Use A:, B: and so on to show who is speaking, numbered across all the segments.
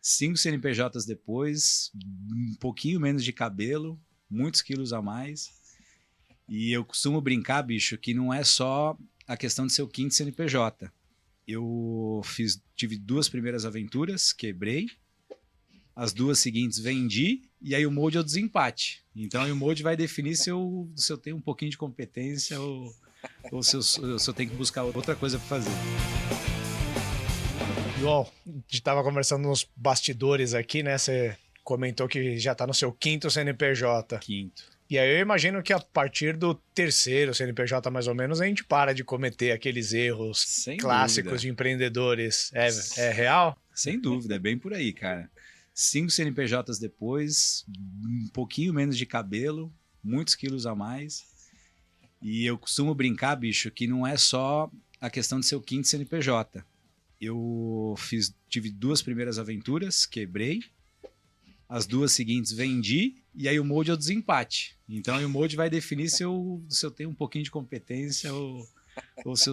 A: 5 CNPJs depois, um pouquinho menos de cabelo, muitos quilos a mais. E eu costumo brincar, bicho, que não é só a questão de ser o quinto CNPJ. Eu tive 2 primeiras aventuras, quebrei. As 2 seguintes vendi, e aí o molde é o desempate. Então aí o molde vai definir se eu tenho um pouquinho de competência ou se eu tenho que buscar outra coisa para fazer.
B: João, a gente estava conversando nos bastidores aqui, né? Você comentou que já está no seu 5º CNPJ.
A: Quinto.
B: E aí eu imagino que a partir do 3º CNPJ, mais ou menos, a gente para de cometer aqueles erros
A: Sem
B: clássicos
A: dúvida.
B: de empreendedores. É real?
A: Sem dúvida, é bem por aí, cara. 5 CNPJs depois, um pouquinho menos de cabelo, muitos quilos a mais. E eu costumo brincar, bicho, que não é só a questão de ser o quinto CNPJ. Eu tive 2 primeiras aventuras, quebrei. As 2 seguintes vendi, e aí o molde é o desempate. Então aí o molde vai definir se eu tenho um pouquinho de competência ou se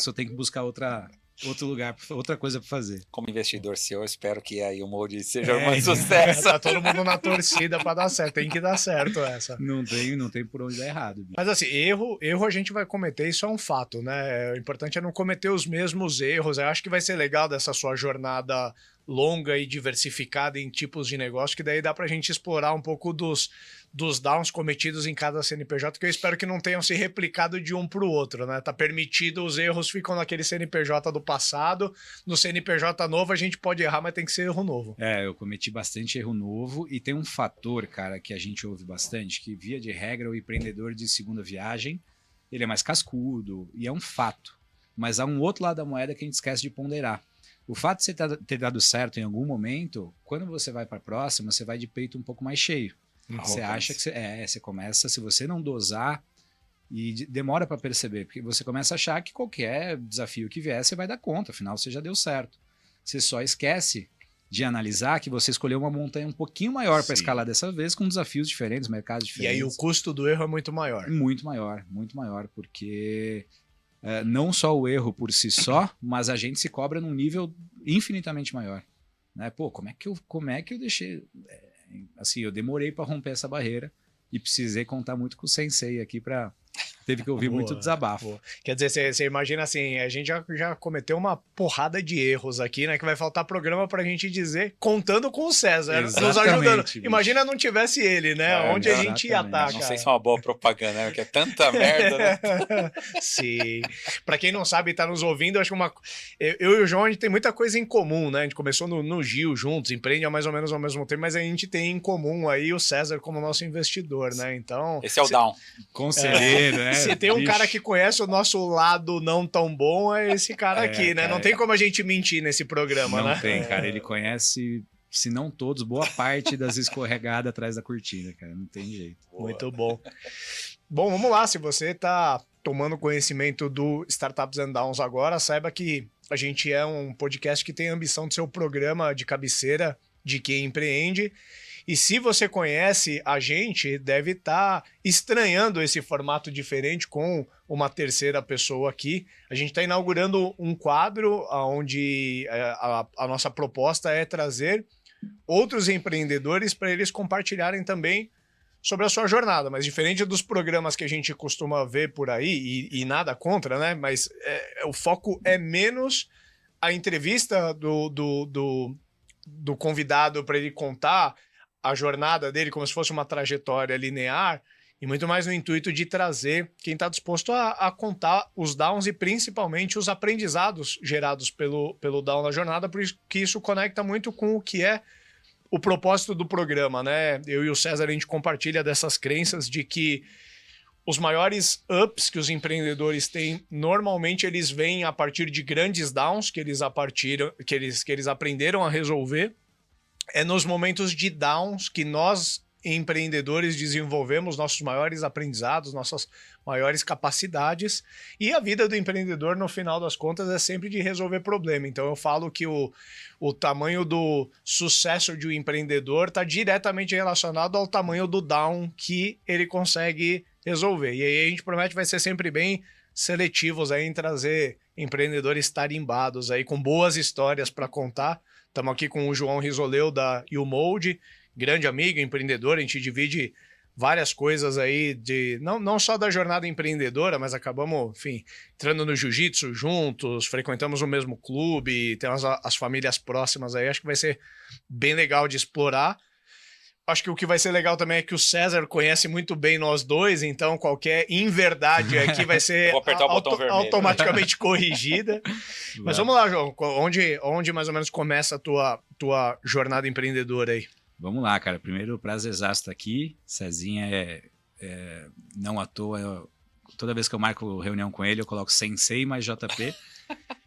A: eu tenho que buscar outro lugar, outra coisa para fazer.
C: Como investidor seu, eu espero que aí o molde seja mais sucesso.
B: Tá todo mundo na torcida para dar certo. Tem que dar certo essa.
A: Não tem por onde dar errado. Bicho.
B: Mas assim, erro a gente vai cometer, isso é um fato, né? O importante é não cometer os mesmos erros. Eu acho que vai ser legal dessa sua jornada longa e diversificada em tipos de negócio, que daí dá pra gente explorar um pouco dos downs cometidos em cada CNPJ, que eu espero que não tenham se replicado de um pro outro, né? Tá permitido, os erros ficam naquele CNPJ do passado, no CNPJ novo a gente pode errar, mas tem que ser erro novo.
A: Eu cometi bastante erro novo, e tem um fator, cara, que a gente ouve bastante, que via de regra o empreendedor de segunda viagem, ele é mais cascudo, e é um fato. Mas há um outro lado da moeda que a gente esquece de ponderar. O fato de você ter dado certo em algum momento, quando você vai para a próxima, você vai de peito um pouco mais cheio. Você acha que você começa, se você não dosar, e demora para perceber, porque você começa a achar que qualquer desafio que vier, você vai dar conta, afinal você já deu certo. Você só esquece de analisar que você escolheu uma montanha um pouquinho maior para escalar dessa vez, com desafios diferentes, mercados diferentes.
B: E aí o custo do erro é muito maior.
A: Muito maior, porque não só o erro por si só, mas a gente se cobra num nível infinitamente maior. Né? Pô, como é que eu deixei... Assim, eu demorei para romper essa barreira e precisei contar muito com o sensei aqui teve que ouvir muito desabafo.
B: Boa. Quer dizer, você imagina assim, a gente já cometeu uma porrada de erros aqui, né? Que vai faltar programa pra gente dizer, contando com o César, nos ajudando.
A: Bicho.
B: Imagina não tivesse ele, né? Onde a gente ia estar,
C: Não sei se é uma boa propaganda, né? Porque é tanta merda, né?
B: Sim. Pra quem não sabe e tá nos ouvindo, acho que eu e o João, a gente tem muita coisa em comum, né? A gente começou no Gil juntos, empreende mais ou menos ao mesmo tempo, mas a gente tem em comum aí o César como nosso investidor, né? Então...
C: Esse é o down.
A: Conselheiro, né?
B: Se tem um cara que conhece o nosso lado não tão bom, é esse cara aqui, né? Não tem como a gente mentir nesse programa, né?
A: Não tem, cara. Ele conhece, se não todos, boa parte das escorregadas atrás da cortina, cara. Não tem jeito.
B: Muito bom. Bom, vamos lá. Se você tá tomando conhecimento do Startups and Downs agora, saiba que a gente é um podcast que tem a ambição de ser o programa de cabeceira de quem empreende. E se você conhece a gente, deve estar estranhando esse formato diferente com uma terceira pessoa aqui. A gente está inaugurando um quadro onde a nossa proposta é trazer outros empreendedores para eles compartilharem também sobre a sua jornada. Mas diferente dos programas que a gente costuma ver por aí, e nada contra, né? Mas o foco é menos a entrevista do convidado para ele contar a jornada dele como se fosse uma trajetória linear, e muito mais no intuito de trazer quem está disposto a contar os downs e principalmente os aprendizados gerados pelo down na jornada, por isso que isso conecta muito com o que é o propósito do programa, né? Eu e o César, a gente compartilha dessas crenças de que os maiores ups que os empreendedores têm, normalmente eles vêm a partir de grandes downs que eles aprenderam a resolver. É nos momentos de downs que nós, empreendedores, desenvolvemos nossos maiores aprendizados, nossas maiores capacidades, e a vida do empreendedor, no final das contas, é sempre de resolver problema. Então eu falo que o tamanho do sucesso de um empreendedor está diretamente relacionado ao tamanho do down que ele consegue resolver. E aí a gente promete vai ser sempre bem seletivos aí em trazer empreendedores tarimbados aí com boas histórias para contar, Estamos aqui com o João Risoleu da YouMold, grande amigo, empreendedor. A gente divide várias coisas aí, não só da jornada empreendedora, mas acabamos, enfim, entrando no jiu-jitsu juntos, frequentamos o mesmo clube, temos as famílias próximas aí. Acho que vai ser bem legal de explorar. Acho que o que vai ser legal também é que o César conhece muito bem nós dois, então qualquer inverdade aqui vai ser automaticamente corrigida. Mas vamos lá, João. Onde mais ou menos começa a tua jornada empreendedora aí?
A: Vamos lá, cara. Primeiro, prazerzaço estar aqui. Cezinha não à toa. Toda vez que eu marco reunião com ele, eu coloco Sensei mais JP.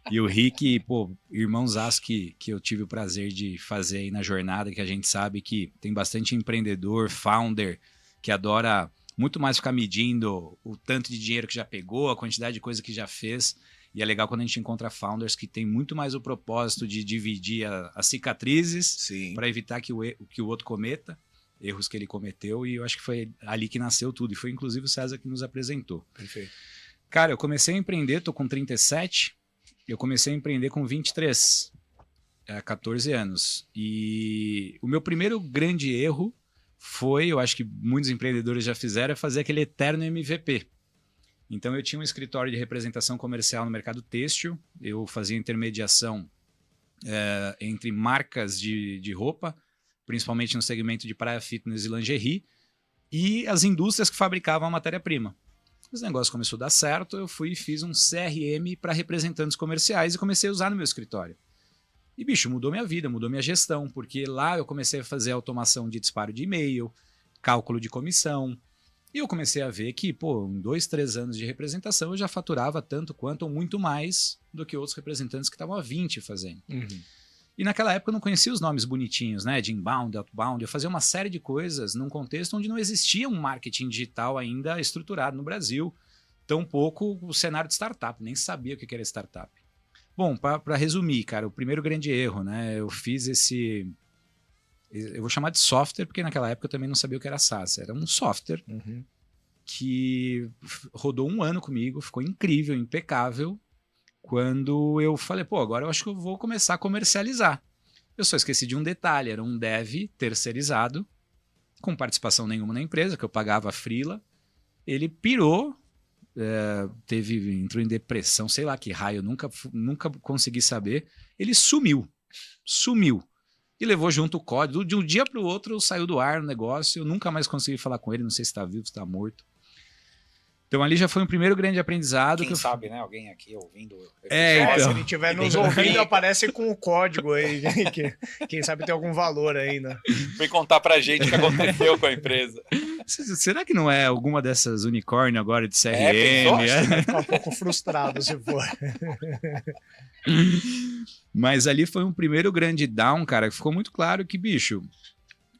A: E o Rick, pô, irmãozaço que eu tive o prazer de fazer aí na jornada, que a gente sabe que tem bastante empreendedor, founder, que adora muito mais ficar medindo o tanto de dinheiro que já pegou, a quantidade de coisa que já fez. E é legal quando a gente encontra founders que tem muito mais o propósito de dividir as cicatrizes para evitar que o outro cometa erros que ele cometeu. E eu acho que foi ali que nasceu tudo. E foi inclusive o César que nos apresentou.
B: Perfeito.
A: Cara, eu comecei a empreender, tô com 37. Eu comecei a empreender com 23, 14 anos. E o meu primeiro grande erro foi, eu acho que muitos empreendedores já fizeram, é fazer aquele eterno MVP. Então eu tinha um escritório de representação comercial no mercado têxtil, eu fazia intermediação entre marcas de roupa, principalmente no segmento de praia, fitness e lingerie, e as indústrias que fabricavam a matéria-prima. Os negócios começou a dar certo, eu fui e fiz um CRM para representantes comerciais e comecei a usar no meu escritório. E, bicho, mudou minha vida, mudou minha gestão, porque lá eu comecei a fazer automação de disparo de e-mail, cálculo de comissão, e eu comecei a ver que, pô, em 2, 3 anos de representação eu já faturava tanto quanto ou muito mais do que outros representantes que estavam há 20 fazendo. Uhum. E naquela época eu não conhecia os nomes bonitinhos, né, de inbound, outbound. Eu fazia uma série de coisas num contexto onde não existia um marketing digital ainda estruturado no Brasil. Tampouco o cenário de startup, nem sabia o que era startup. Bom, para resumir, cara, o primeiro grande erro, né, eu fiz eu vou chamar de software, porque naquela época eu também não sabia o que era SaaS. Era um software que rodou 1 ano comigo, ficou incrível, impecável. Quando eu falei, pô, agora eu acho que eu vou começar a comercializar. Eu só esqueci de um detalhe, era um dev terceirizado, com participação nenhuma na empresa, que eu pagava a freela. Ele pirou, entrou em depressão, sei lá que raio, nunca consegui saber. Ele sumiu. E levou junto o código. De um dia para o outro saiu do ar o negócio, eu nunca mais consegui falar com ele, não sei se está vivo, se está morto. Então ali já foi um primeiro grande aprendizado.
C: Quem sabe, né? Alguém aqui ouvindo.
B: Então, se ele estiver nos ouvindo, aparece com o código aí. Quem sabe tem algum valor aí, né?
C: Vem contar pra gente o que aconteceu com a empresa.
A: Será que não é alguma dessas unicórnio agora de CRM?
B: Vai ficar um pouco frustrado se for.
A: Mas ali foi um primeiro grande down, cara. Ficou muito claro que, bicho,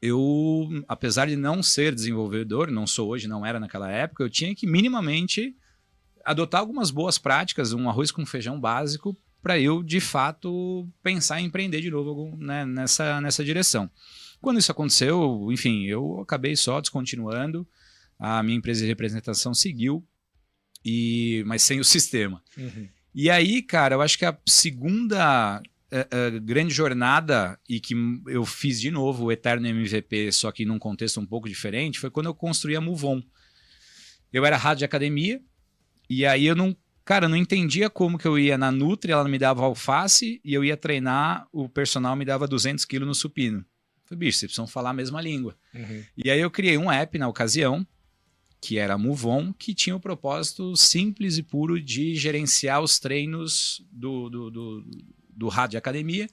A: eu, apesar de não ser desenvolvedor, não sou hoje, não era naquela época, eu tinha que minimamente adotar algumas boas práticas, um arroz com feijão básico, para eu, de fato, pensar em empreender de novo, né, nessa direção. Quando isso aconteceu, enfim, eu acabei só descontinuando, a minha empresa de representação seguiu, mas sem o sistema. Uhum. E aí, cara, eu acho que a segunda grande jornada, e que eu fiz de novo o eterno MVP, só que num contexto um pouco diferente, foi quando eu construí a MoveOn. Eu era rato de academia, e aí eu não entendia como que eu ia na Nutri, ela me dava alface, e eu ia treinar, o personal me dava 200 quilos no supino. Eu falei, bicho, vocês precisam falar a mesma língua. Uhum. E aí eu criei um app na ocasião, que era a MoveOn, que tinha o propósito simples e puro de gerenciar os treinos do rato de academia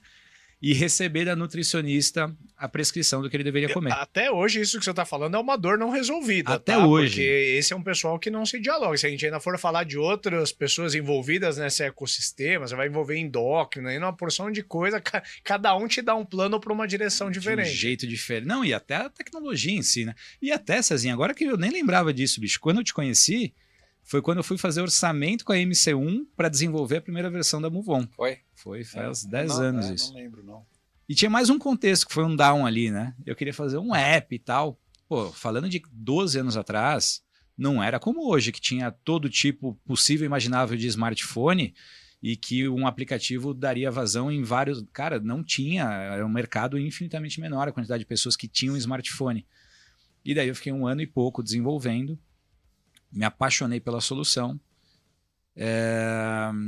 A: e receber da nutricionista a prescrição do que ele deveria comer.
B: Até hoje, isso que você está falando é uma dor não resolvida.
A: Até hoje.
B: Porque esse é um pessoal que não se dialoga. Se a gente ainda for falar de outras pessoas envolvidas nesse ecossistema, você vai envolver endócrino, aí uma porção de coisa, cada um te dá um plano para uma direção diferente.
A: De um jeito diferente. Não, e até a tecnologia em si, né? E até, Cezinha, agora que eu nem lembrava disso, bicho, quando eu te conheci, foi quando eu fui fazer orçamento com a MC1 para desenvolver a primeira versão da MoveOn. Foi faz 10 anos isso.
C: Não lembro, não.
A: E tinha mais um contexto, que foi um down ali, né? Eu queria fazer um app e tal. Pô, falando de 12 anos atrás, não era como hoje, que tinha todo tipo possível e imaginável de smartphone e que um aplicativo daria vazão em vários... Cara, não tinha, era um mercado infinitamente menor a quantidade de pessoas que tinham smartphone. E daí eu fiquei 1 ano e pouco desenvolvendo, me apaixonei pela solução,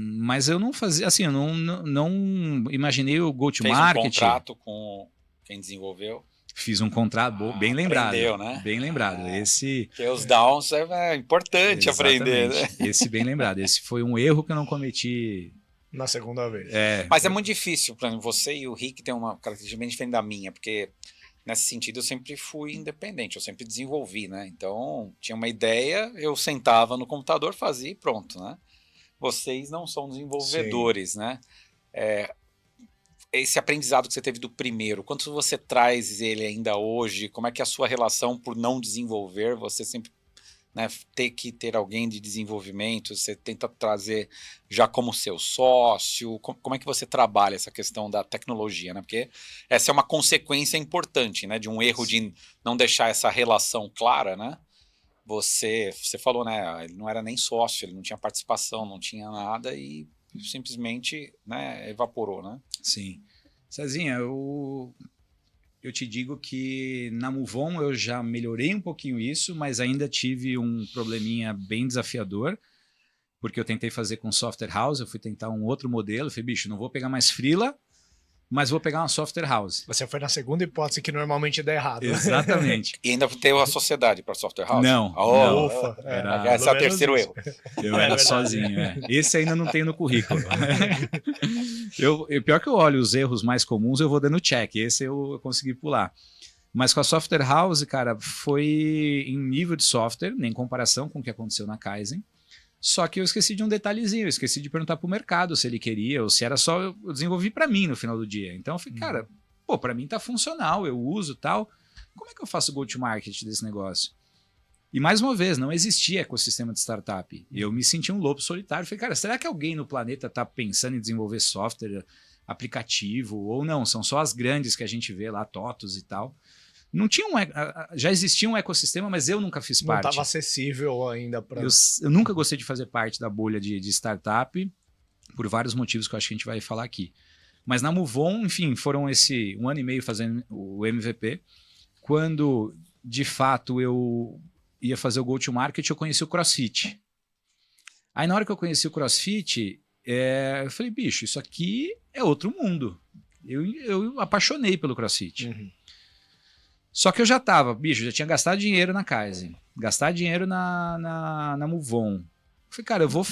A: mas eu não fazia, assim, eu não imaginei o go-to-market.
C: Fez um contrato com quem desenvolveu?
A: Fiz um contrato, bem lembrado.
C: Aprendeu, né?
A: Bem lembrado. Esse...
C: Porque os downs é importante aprender, né?
A: Esse bem lembrado. Esse foi um erro que eu não cometi...
B: Na segunda vez.
C: Mas é muito difícil, por exemplo, você e o Rick têm uma característica bem diferente da minha, porque nesse sentido eu sempre fui independente, eu sempre desenvolvi, né? Então, tinha uma ideia, eu sentava no computador, fazia e pronto, né? Vocês não são desenvolvedores, Sim. né? Esse aprendizado que você teve do primeiro, quanto você traz ele ainda hoje? Como é que é a sua relação por não desenvolver? Você sempre, né, ter que ter alguém de desenvolvimento, você tenta trazer já como seu sócio, como é que você trabalha essa questão da tecnologia, né? Porque essa é uma consequência importante, né, de um erro de não deixar essa relação clara, né? Você falou, né, ele não era nem sócio, ele não tinha participação, não tinha nada e simplesmente, né, evaporou, né?
A: Sim. Cezinha, eu te digo que na MoveOn eu já melhorei um pouquinho isso, mas ainda tive um probleminha bem desafiador, porque eu tentei fazer com software house, eu fui tentar um outro modelo, falei, bicho, não vou pegar mais freela, mas vou pegar uma software house.
B: Você foi na segunda hipótese que normalmente dá errado.
A: Exatamente.
C: E ainda tem a sociedade para software house?
A: Não.
C: não.
B: Ufa.
C: Esse é o terceiro erro.
A: Eu era sozinho. Esse ainda não tem no currículo. Pior que eu olho os erros mais comuns, eu vou dando check. Esse eu consegui pular. Mas com a software house, cara, foi em nível de software, nem em comparação com o que aconteceu na Kaizen. Só que eu esqueci de um detalhezinho, eu esqueci de perguntar para o mercado se ele queria ou se era só eu desenvolvi para mim no final do dia. Então eu falei, cara, pô, para mim tá funcional, eu uso tal. Como é que eu faço o go-to-market desse negócio? E mais uma vez, não existia ecossistema de startup. Eu me senti um lobo solitário. Falei, cara, será que alguém no planeta tá pensando em desenvolver software, aplicativo ou não? São só as grandes que a gente vê lá, TOTOS e tal. Não tinha já existia um ecossistema, mas eu nunca fiz parte.
B: Não estava acessível ainda para...
A: Eu nunca gostei de fazer parte da bolha de startup, por vários motivos que eu acho que a gente vai falar aqui. Mas na MoveOn, enfim, foram esse 1 ano e meio fazendo o MVP. Quando, de fato, eu ia fazer o go-to-market, eu conheci o CrossFit. Aí, na hora que eu conheci o CrossFit, eu falei, bicho, isso aqui é outro mundo. Eu apaixonei pelo CrossFit.
B: Uhum.
A: Só que eu já já tinha gastado dinheiro na Kaizen, gastado dinheiro na MoveOn. Falei, cara, eu vou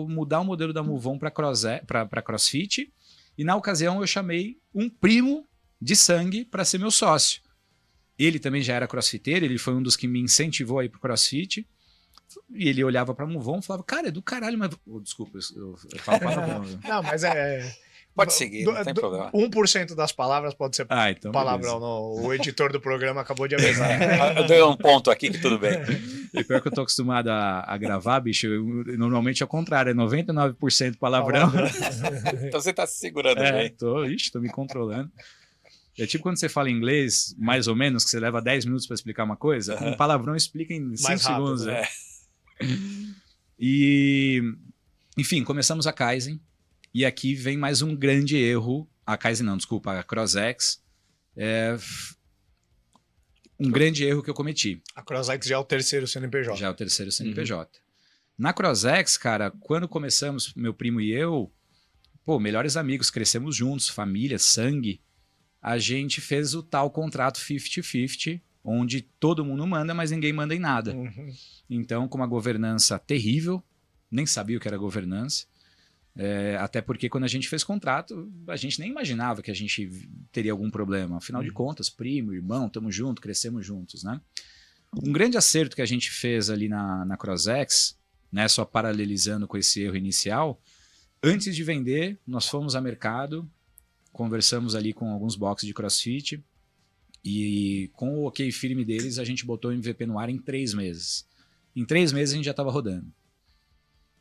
A: mudar o modelo da MoveOn para CrossFit. E na ocasião eu chamei um primo de sangue para ser meu sócio. Ele também já era crossfiteiro, ele foi um dos que me incentivou a ir pro CrossFit. E ele olhava para a MoveOn e falava, cara, é do caralho, mas... desculpa, eu falo palavrão.
B: Não, mas
C: Pode seguir, não tem problema.
B: 1% das palavras pode ser
A: então
B: palavrão. O editor do programa acabou de avisar.
C: Eu dei um ponto aqui que tudo bem.
A: E pior que eu tô acostumado a gravar, bicho, normalmente é o contrário, é 99% palavrão.
C: Então você tá se segurando bem.
A: Tô me controlando. É tipo quando você fala inglês, mais ou menos, que você leva 10 minutos para explicar uma coisa, um palavrão explica em 5 segundos.
B: Né?
A: E, enfim, começamos a Kaizen. E aqui vem mais um grande erro. A Kaizen não, desculpa, a CrossX. Um grande erro que eu cometi.
B: A CrossX já é o terceiro CNPJ.
A: Já é o terceiro CNPJ. Na CrossX, cara, quando começamos, meu primo e eu, melhores amigos, crescemos juntos, família, sangue. A gente fez o tal contrato 50-50, onde todo mundo manda, mas ninguém manda em nada. Então, com uma governança terrível, nem sabia o que era governança. Até porque quando a gente fez contrato, a gente nem imaginava que a gente teria algum problema. Afinal de contas, primo, irmão, estamos juntos, crescemos juntos, né? Um grande acerto que a gente fez ali na CrossX, né, só paralelizando com esse erro inicial, antes de vender, nós fomos a mercado, conversamos ali com alguns boxes de CrossFit e com o ok firme deles, a gente botou o MVP no ar em 3 meses. Em 3 meses a gente já estava rodando.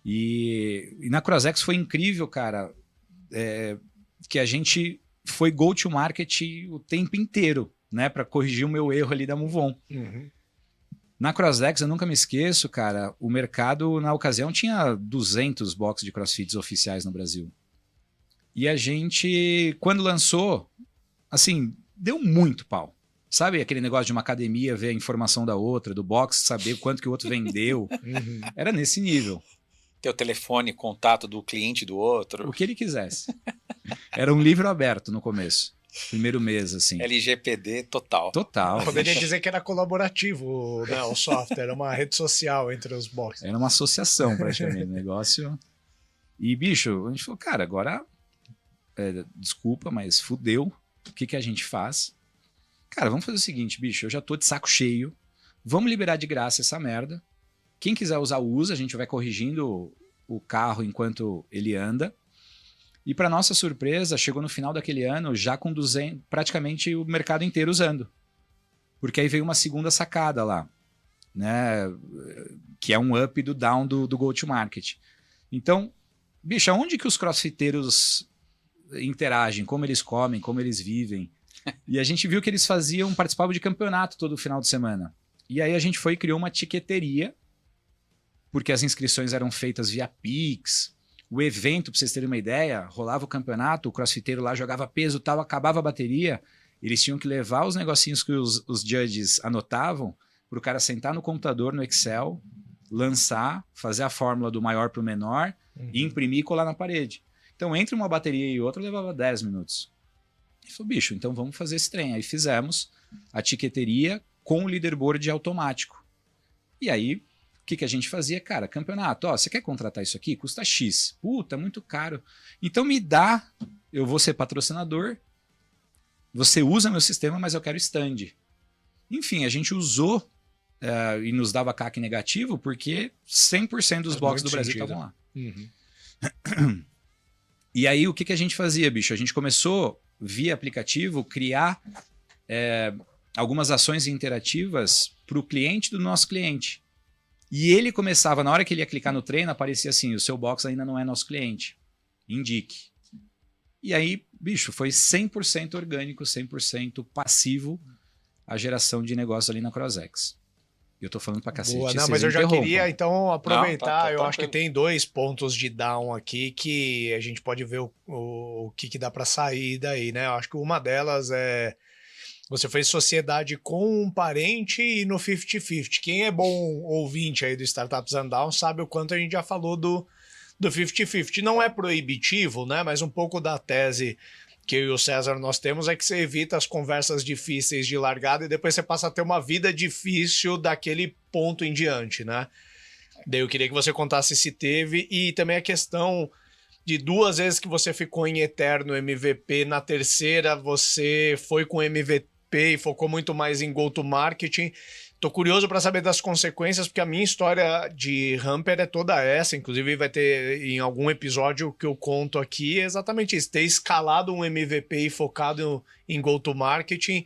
A: E na CrossX foi incrível, cara, que a gente foi go-to-market o tempo inteiro, né, para corrigir o meu erro ali da MoveOn. Na CrossX, eu nunca me esqueço, cara, o mercado, na ocasião, tinha 200 boxes de CrossFits oficiais no Brasil. E a gente, quando lançou, assim, deu muito pau. Sabe aquele negócio de uma academia ver a informação da outra, do box, saber quanto que o outro vendeu? Era nesse nível.
C: Ter o telefone, contato do cliente do outro.
A: O que ele quisesse. Era um livro aberto no começo. Primeiro mês, assim.
C: LGPD total.
A: Total.
B: Eu poderia dizer que era colaborativo, né, o software, era uma rede social entre os boxes.
A: Era uma associação, praticamente, o negócio. E, bicho, a gente falou, cara, agora, desculpa, mas fudeu. O que a gente faz? Cara, vamos fazer o seguinte, bicho, eu já tô de saco cheio. Vamos liberar de graça essa merda. Quem quiser usar, usa. A gente vai corrigindo o carro enquanto ele anda. E para nossa surpresa, chegou no final daquele ano já com 200, praticamente o mercado inteiro usando. Porque aí veio uma segunda sacada lá, né? Que é um up do down do go-to-market. Então, bicho, aonde que os crossfiteiros interagem? Como eles comem, como eles vivem? E a gente viu que eles participavam de campeonato todo final de semana. E aí a gente foi e criou uma tiqueteria, porque as inscrições eram feitas via Pix. O evento, para vocês terem uma ideia, rolava o campeonato, o crossfiteiro lá jogava peso, tal, acabava a bateria, eles tinham que levar os negocinhos que os judges anotavam para o cara sentar no computador, no Excel, lançar, fazer a fórmula do maior para o menor, e imprimir e colar na parede. Então, entre uma bateria e outra, levava 10 minutos. E falou, bicho, então vamos fazer esse trem. Aí fizemos a tiqueteria com o leaderboard automático. E aí, o que a gente fazia? Cara, campeonato, ó, você quer contratar isso aqui? Custa X. Puta, muito caro. Então me dá, eu vou ser patrocinador, você usa meu sistema, mas eu quero stand. Enfim, a gente usou e nos dava CAC negativo porque 100% dos boxes do Brasil estavam lá. E aí, o que a gente fazia, bicho? A gente começou, via aplicativo, criar algumas ações interativas para o cliente do nosso cliente. E ele começava, na hora que ele ia clicar no treino, aparecia assim, o seu box ainda não é nosso cliente. Indique. E aí, bicho, foi 100% orgânico, 100% passivo a geração de negócio ali na CrossX. Eu tô falando pra cacete.
B: Boa, não, mas eu já queria, então, aproveitar.
C: Não,
B: eu acho que tem 2 pontos de down aqui que a gente pode ver o que dá para sair daí, né? Eu acho que uma delas é... Você fez sociedade com um parente e no 50-50. Quem é bom ouvinte aí do Startups and Downs sabe o quanto a gente já falou do 50-50. Não é proibitivo, né? Mas um pouco da tese que eu e o César nós temos é que você evita as conversas difíceis de largada e depois você passa a ter uma vida difícil daquele ponto em diante, né? Daí eu queria que você contasse se teve e também a questão de 2 vezes que você ficou em eterno MVP, na terceira você foi com MVP e focou muito mais em go-to-marketing. Tô curioso para saber das consequências, porque a minha história de Hamper é toda essa. Inclusive vai ter em algum episódio que eu conto aqui exatamente isso. Ter escalado um MVP e focado em go-to-marketing.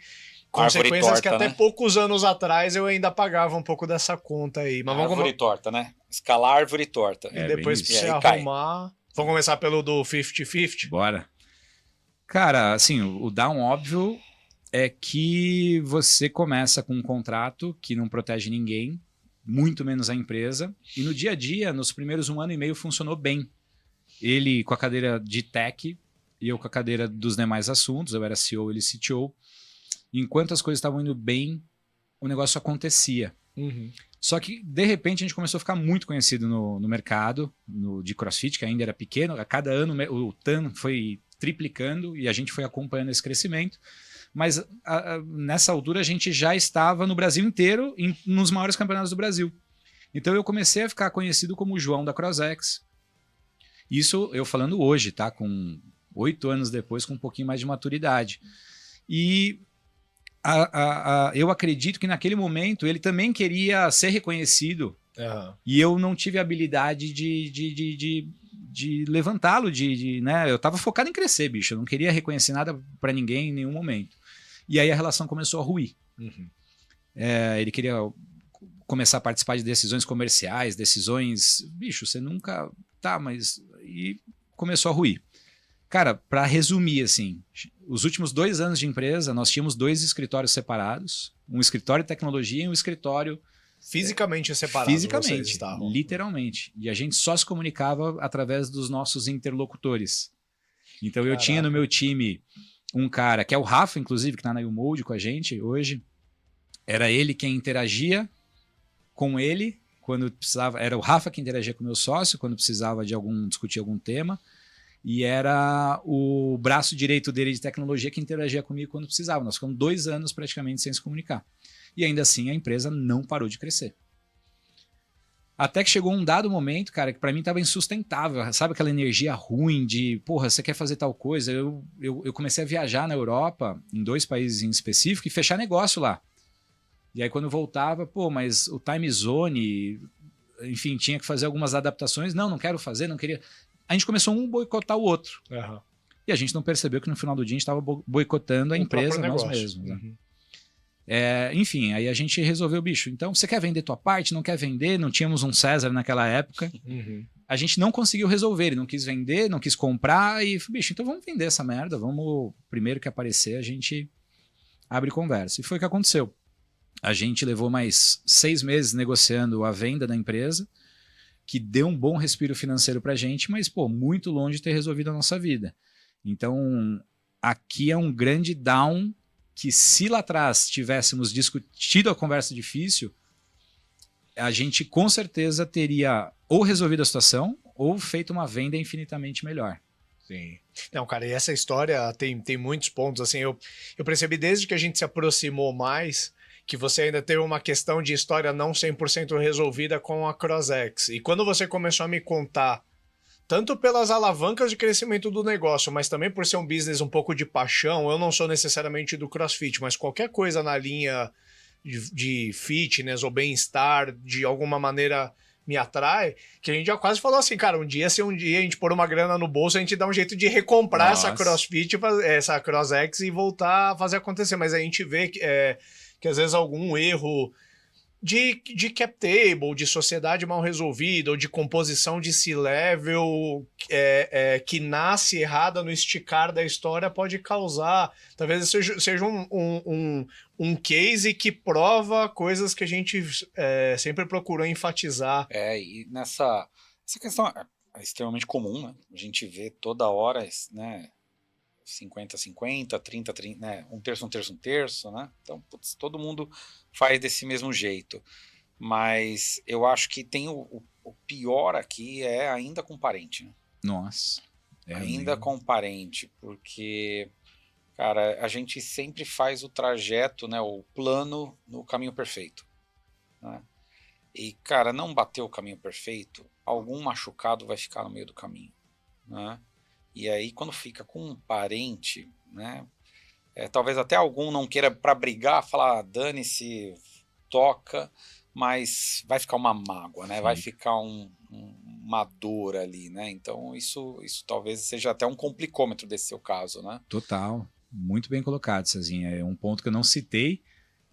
B: Consequências que até poucos anos atrás eu ainda pagava um pouco dessa conta aí. Mas
C: árvore torta, né? Escalar árvore torta.
B: E depois pra você arrumar... Vamos começar pelo do 50-50?
A: Bora. Cara, assim, o down óbvio é que você começa com um contrato que não protege ninguém, muito menos a empresa, e no dia a dia, nos primeiros 1 ano e meio, funcionou bem. Ele com a cadeira de tech e eu com a cadeira dos demais assuntos, eu era CEO, ele CTO. Enquanto as coisas estavam indo bem, o negócio acontecia. Só que, de repente, a gente começou a ficar muito conhecido no mercado, de CrossFit, que ainda era pequeno. A cada ano o TAM foi triplicando e a gente foi acompanhando esse crescimento. Mas nessa altura a gente já estava no Brasil inteiro, nos maiores campeonatos do Brasil. Então eu comecei a ficar conhecido como o João da CrossX. Isso eu falando hoje, tá? Com 8 anos depois, com um pouquinho mais de maturidade. E eu acredito que naquele momento ele também queria ser reconhecido. E eu não tive a habilidade de levantá-lo, né? Eu estava focado em crescer, bicho. Eu não queria reconhecer nada para ninguém em nenhum momento. E aí a relação começou a ruir. Ele queria começar a participar de decisões comerciais, decisões... Bicho, você nunca... Tá, mas... E começou a ruir. Cara, para resumir, assim, os últimos 2 anos de empresa, nós tínhamos 2 escritórios separados, um escritório de tecnologia e um escritório
B: Fisicamente separados. Vocês
A: Fisicamente,
B: estavam.
A: literalmente. E a gente só se comunicava através dos nossos interlocutores. Então eu
B: Caraca.
A: tinha no meu time um cara, que é o Rafa, inclusive, que está na U-Mode com a gente hoje. Era ele quem interagia com ele quando precisava. Era o Rafa que interagia com o meu sócio quando precisava de discutir algum tema. E era o braço direito dele de tecnologia que interagia comigo quando precisava. Nós ficamos 2 anos praticamente sem se comunicar. E ainda assim a empresa não parou de crescer. Até que chegou um dado momento, cara, que para mim estava insustentável. Sabe aquela energia ruim de, porra, você quer fazer tal coisa? Eu comecei a viajar na Europa, em 2 países em específico, e fechar negócio lá. E aí quando eu voltava, pô, mas o time zone, enfim, tinha que fazer algumas adaptações. Não quero fazer, não queria. A gente começou um boicotar o outro.
B: Uhum.
A: E a gente não percebeu que no final do dia a gente estava boicotando a empresa, nós mesmos. Né?
B: Uhum.
A: Enfim, aí a gente resolveu, bicho, então você quer vender tua parte? Não quer vender? Não tínhamos um César naquela época.
B: Uhum.
A: A gente não conseguiu resolver, ele não quis vender, não quis comprar e, bicho, então vamos vender essa merda, vamos, primeiro que aparecer, a gente abre conversa. E foi o que aconteceu. A gente levou mais 6 meses negociando a venda da empresa, que deu um bom respiro financeiro pra gente, mas, pô, muito longe de ter resolvido a nossa vida. Então, aqui é um grande down que se lá atrás tivéssemos discutido a conversa difícil, a gente com certeza teria ou resolvido a situação ou feito uma venda infinitamente melhor.
B: Sim. Não, cara, e essa história tem muitos pontos, assim, eu percebi desde que a gente se aproximou mais que você ainda teve uma questão de história não 100% resolvida com a CrossX. E quando você começou a me contar, tanto pelas alavancas de crescimento do negócio, mas também por ser um business um pouco de paixão, eu não sou necessariamente do CrossFit, mas qualquer coisa na linha de fitness ou bem-estar, de alguma maneira me atrai, que a gente já quase falou assim, cara, se um dia a gente pôr uma grana no bolso, a gente dá um jeito de recomprar essa CrossFit, essa CrossX e voltar a fazer acontecer. Mas a gente vê que às vezes algum erro de cap table, de sociedade mal resolvida, ou de composição de C-level que nasce errada no esticar da história pode causar, talvez seja um case que prova coisas que a gente sempre procurou enfatizar.
C: E essa questão é extremamente comum, né? A gente vê toda hora, né? 50-50, 30-30, né? Um terço, né? Então, putz, todo mundo faz desse mesmo jeito. Mas eu acho que tem o pior aqui é ainda com parente, né?
A: Nossa.
C: Ainda com parente, porque, cara, a gente sempre faz o trajeto, né? O plano no caminho perfeito, né? E, cara, não bater o caminho perfeito, algum machucado vai ficar no meio do caminho, né? E aí, quando fica com um parente, né? Talvez até algum não queira para brigar, falar, dane-se, toca, mas vai ficar uma mágoa, né? Sim. Vai ficar uma dor ali, né? Então, isso talvez seja até um complicômetro desse seu caso, né?
A: Total. Muito bem colocado, Cezinha. É um ponto que eu não citei,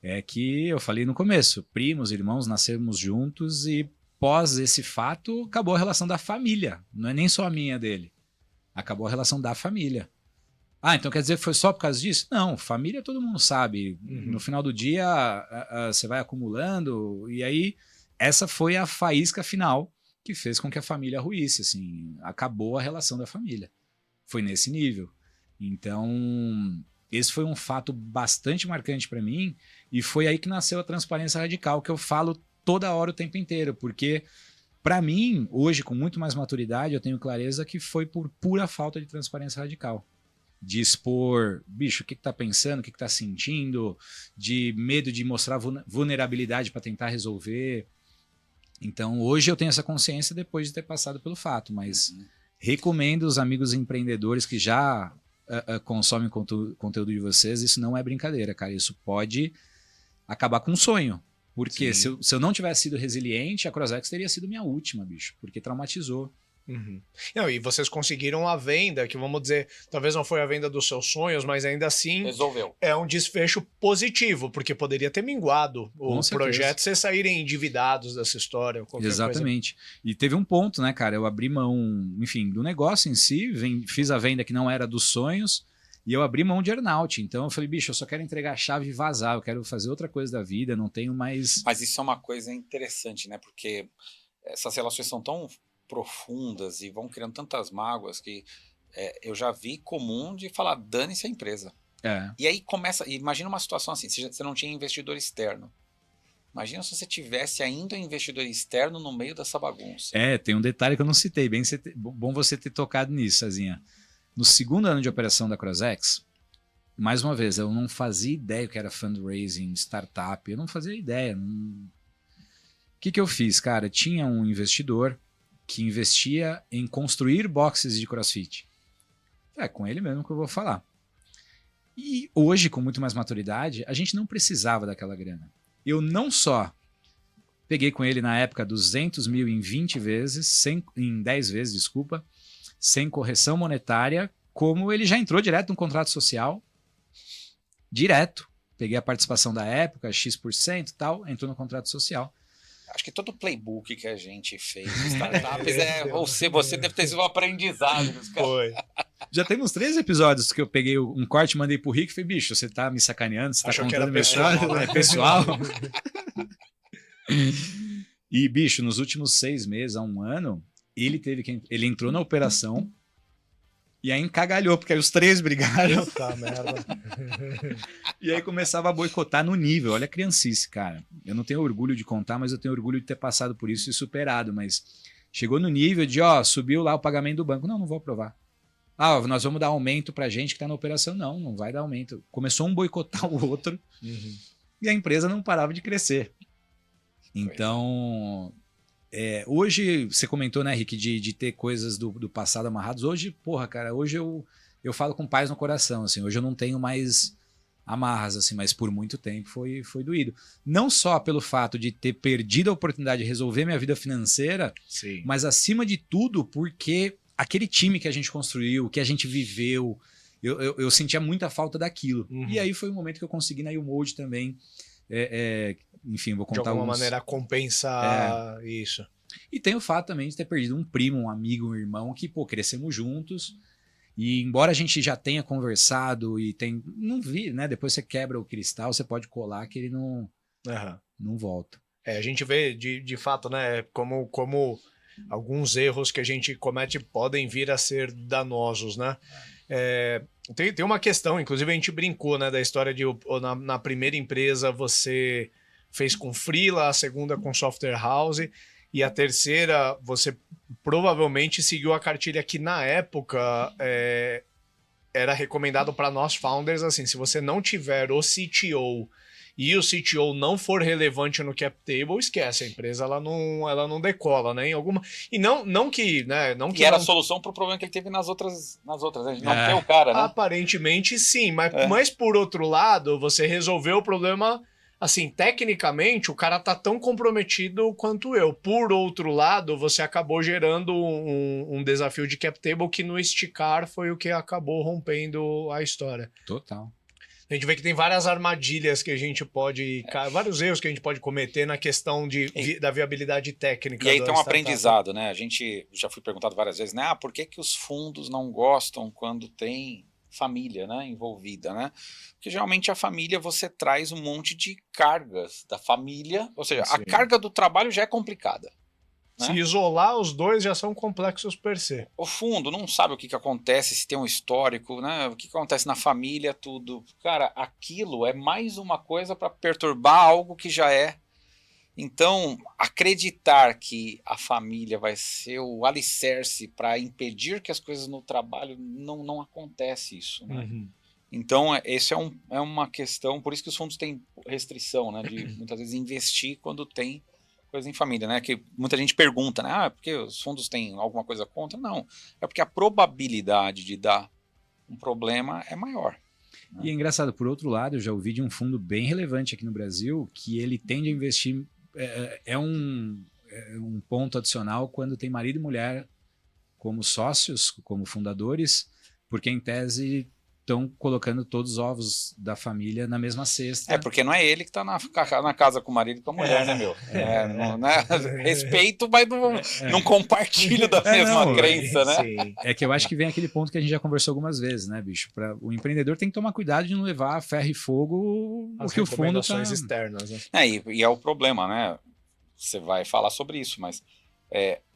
A: é que eu falei no começo, primos, irmãos, nascemos juntos e pós esse fato, acabou a relação da família. Não é nem só a minha dele. Acabou a relação da família. Então quer dizer que foi só por causa disso? Não, família todo mundo sabe. Uhum. No final do dia, você vai acumulando, e aí essa foi a faísca final que fez com que a família ruísse. Assim, acabou a relação da família. Foi nesse nível. Então, esse foi um fato bastante marcante para mim, e foi aí que nasceu a transparência radical, que eu falo toda hora, o tempo inteiro, porque para mim, hoje, com muito mais maturidade, eu tenho clareza que foi por pura falta de transparência radical. De expor, bicho, o que tá pensando, o que tá sentindo, de medo de mostrar vulnerabilidade para tentar resolver. Então, hoje eu tenho essa consciência depois de ter passado pelo fato, mas recomendo os amigos empreendedores que já consomem conteúdo de vocês, isso não é brincadeira, cara. Isso pode acabar com um sonho. Porque se eu não tivesse sido resiliente, a CrossX teria sido minha última, bicho. Porque traumatizou.
B: Uhum. Não, e vocês conseguiram a venda, que vamos dizer, talvez não foi a venda dos seus sonhos, mas ainda assim
C: resolveu.
B: É um desfecho positivo, porque poderia ter minguado o projeto, vocês saírem endividados dessa história.
A: Exatamente. Coisa. E teve um ponto, né, cara? Eu abri mão, enfim, do negócio em si, fiz a venda que não era dos sonhos, E eu abri mão de earnout. Então eu falei, bicho, eu só quero entregar a chave e vazar. Eu quero fazer outra coisa da vida, não tenho mais...
C: Mas isso é uma coisa interessante, né? Porque essas relações são tão profundas e vão criando tantas mágoas que eu já vi comum de falar, dane-se a empresa. E aí começa, imagina uma situação assim, você não tinha investidor externo. Imagina se você tivesse ainda um investidor externo no meio dessa bagunça.
A: Tem um detalhe que eu não citei, bom você ter tocado nisso, Sazinha. No segundo ano de operação da Crosex, mais uma vez, eu não fazia ideia que era fundraising, startup, eu não fazia ideia. O que eu fiz, cara? Tinha um investidor que investia em construir boxes de CrossFit. É com ele mesmo que eu vou falar. E hoje, com muito mais maturidade, a gente não precisava daquela grana. Eu não só peguei com ele na época 200 mil em 20 vezes, em 10 vezes, desculpa, sem correção monetária, como ele já entrou direto no contrato social, direto. Peguei a participação da época, X% e tal, entrou no contrato social.
C: Acho que todo playbook que a gente fez de startups você deve ter sido um aprendizado.
B: Foi.
A: Já tem uns 3 episódios que eu peguei um corte, mandei pro Rick e falei, bicho, você tá me sacaneando, você tá contando minha história, é pessoal. E, bicho, nos últimos 6 meses, a 1 ano, ele entrou na operação e aí encagalhou, porque aí os 3 brigaram.
B: Puta merda.
A: E aí começava a boicotar no nível. Olha a criancice, cara. Eu não tenho orgulho de contar, mas eu tenho orgulho de ter passado por isso e superado. Mas chegou no nível de, subiu lá o pagamento do banco. Não vou aprovar. Nós vamos dar aumento pra gente que tá na operação. Não vai dar aumento. Começou um boicotar o outro. E a empresa não parava de crescer. Então... hoje, você comentou, né, Rick, de ter coisas do passado amarradas. Hoje, porra, cara, hoje eu falo com paz no coração, assim. Hoje eu não tenho mais amarras, assim, mas por muito tempo foi doído. Não só pelo fato de ter perdido a oportunidade de resolver minha vida financeira,
B: sim,
A: mas acima de tudo porque aquele time que a gente construiu, que a gente viveu, eu sentia muita falta daquilo. E aí foi o momento que eu consegui na YouMode também. Enfim, vou contar
B: de alguma maneira compensar isso.
A: E tem o fato também de ter perdido um primo, um amigo, um irmão que, crescemos juntos. E embora a gente já tenha conversado e não vi, né? Depois você quebra o cristal, você pode colar que ele não volta.
B: A gente vê de fato, né? Como alguns erros que a gente comete podem vir a ser danosos, né? Tem uma questão, inclusive a gente brincou, né, da história de na primeira empresa você fez com freela, a segunda com software house e a terceira você provavelmente seguiu a cartilha que na época era recomendado para nós founders, assim, se você não tiver o CTO e o CTO não for relevante no cap table, esquece, a empresa ela não decola, né? E não que, né? Não que
C: era a solução para o problema que ele teve nas outras, né? Não tem o cara, né?
B: Aparentemente sim, mas por outro lado, você resolveu o problema, assim, tecnicamente o cara tá tão comprometido quanto eu. Por outro lado, você acabou gerando um desafio de cap table que no esticar foi o que acabou rompendo a história.
A: Total.
B: A gente vê que tem várias armadilhas que a gente pode... vários erros que a gente pode cometer na questão da viabilidade técnica.
C: E aí tem um aprendizado, né? A gente já foi perguntado várias vezes, né? Por que os fundos não gostam quando tem família, né, envolvida, né? Porque geralmente a família você traz um monte de cargas da família, ou seja, a carga do trabalho já é complicada.
B: Se isolar, os dois já são complexos per se.
C: O fundo não sabe o que acontece, se tem um histórico, né? O que acontece na família, tudo. Cara, aquilo é mais uma coisa para perturbar algo que já é. Então, acreditar que a família vai ser o alicerce para impedir que as coisas no trabalho, não acontece isso, né? Então, esse é uma questão, por isso que os fundos têm restrição, né? De muitas vezes investir quando tem coisa em família, né? Que muita gente pergunta, né? Porque os fundos têm alguma coisa contra? Não, é porque a probabilidade de dar um problema é maior. Né?
A: E é engraçado, por outro lado, eu já ouvi de um fundo bem relevante aqui no Brasil que ele tende a investir, um ponto adicional quando tem marido e mulher como sócios, como fundadores, porque em tese estão colocando todos os ovos da família na mesma cesta.
C: Porque não é ele que está na casa com o marido e com a mulher, né, meu? Respeito, mas não compartilho da mesma crença, né?
B: Sim.
A: É que eu acho que vem aquele ponto que a gente já conversou algumas vezes, né, bicho? O empreendedor tem que tomar cuidado de não levar a ferro e fogo o que o fundo tá...
B: externas, né?
C: E é o problema, né? Você vai falar sobre isso, mas